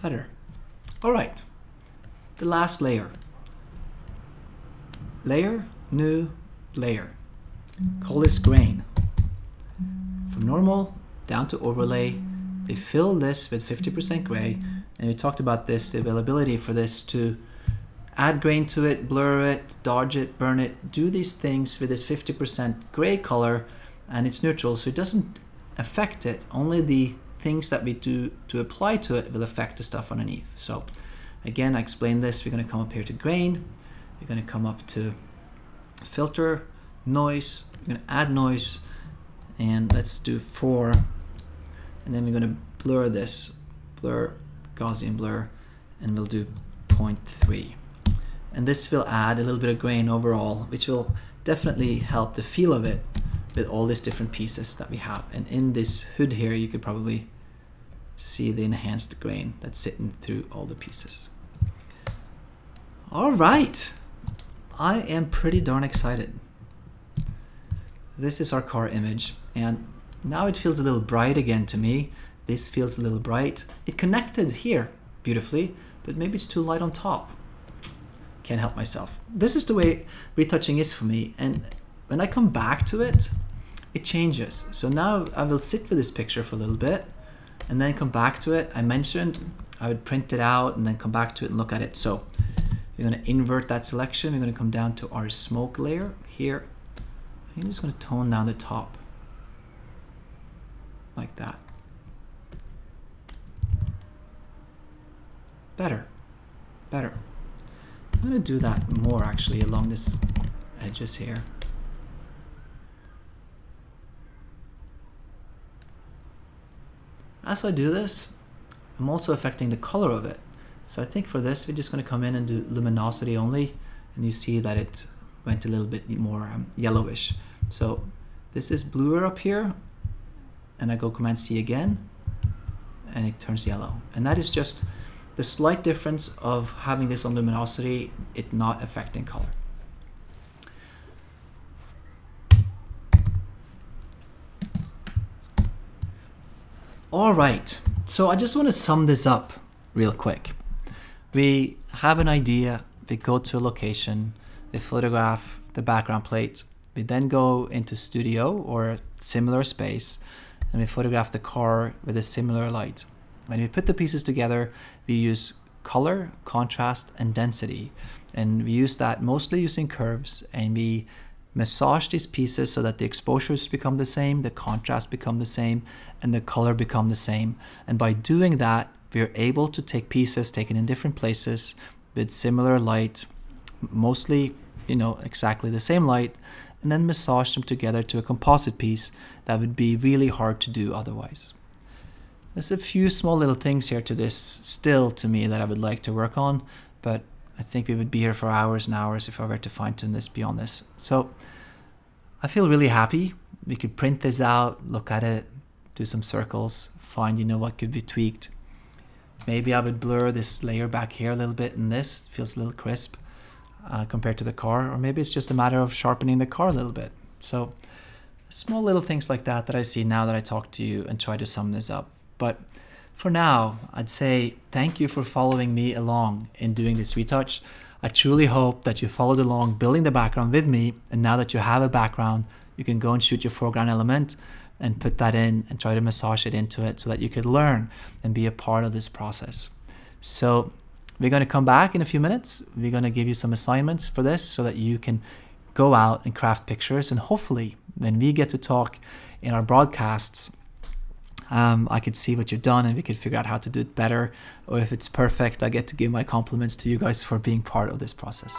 Better. All right, the last layer. Layer, new, layer. Call this grain. From normal down to overlay, we fill this with 50% gray, and we talked about this, the availability for this to add grain to it, blur it, dodge it, burn it, do these things with this 50% gray color, and it's neutral, so it doesn't affect it. Only the things that we do to apply to it will affect the stuff underneath. So again, I explained this. We're going to come up here to grain. We're going to come up to filter, noise. We're going to add noise, and let's do 4. And then we're going to blur this, blur, Gaussian blur, and we'll do 0.3. And this will add a little bit of grain overall, which will definitely help the feel of it with all these different pieces that we have. And in this hood here, you could probably see the enhanced grain that's sitting through all the pieces. All right, I am pretty darn excited. This is our car image, and now it feels a little bright again to me. This feels a little bright. It connected here beautifully, but maybe it's too light on top. Can't help myself. This is the way retouching is for me, and when I come back to it, it changes. So now I will sit with this picture for a little bit and then come back to it. I mentioned I would print it out and then come back to it and look at it. So we're going to invert that selection. We're going to come down to our smoke layer here. I'm just going to tone down the top like that. Better, better. I'm going to do that more actually along this edges here. as I do this, I'm also affecting the color of it. So I think for this, we're just going to come in and do luminosity only, and you see that it went a little bit more yellowish. So this is bluer up here, and I go Command C again, and it turns yellow. And that is just the slight difference of having this on luminosity, it not affecting color. All right, so I just want to sum this up real quick. We have an idea, we go to a location, we photograph the background plate, we then go into studio or a similar space, and we photograph the car with a similar light. When we put the pieces together, we use color, contrast, and density. And we use that mostly using curves, and we massage these pieces so that the exposures become the same, the contrast become the same, and the color become the same. And by doing that, we're able to take pieces taken in different places with similar light, mostly, exactly the same light, and then massage them together to a composite piece that would be really hard to do otherwise. There's a few small little things here to this still to me that I would like to work on, but I think we would be here for hours and hours if I were to fine-tune this beyond this. So I feel really happy. We could print this out, look at it, do some circles, find what could be tweaked. Maybe I would blur this layer back here a little bit, and this feels a little crisp compared to the car, or maybe it's just a matter of sharpening the car a little bit. So small little things like that I see now that I talk to you and try to sum this up. But for now, I'd say thank you for following me along in doing this retouch. I truly hope that you followed along building the background with me, and now that you have a background, you can go and shoot your foreground element and put that in and try to massage it into it so that you could learn and be a part of this process. So we're going to come back in a few minutes. We're going to give you some assignments for this so that you can go out and craft pictures, and hopefully when we get to talk in our broadcasts, I could see what you've done and we could figure out how to do it better, or if it's perfect, I get to give my compliments to you guys for being part of this process.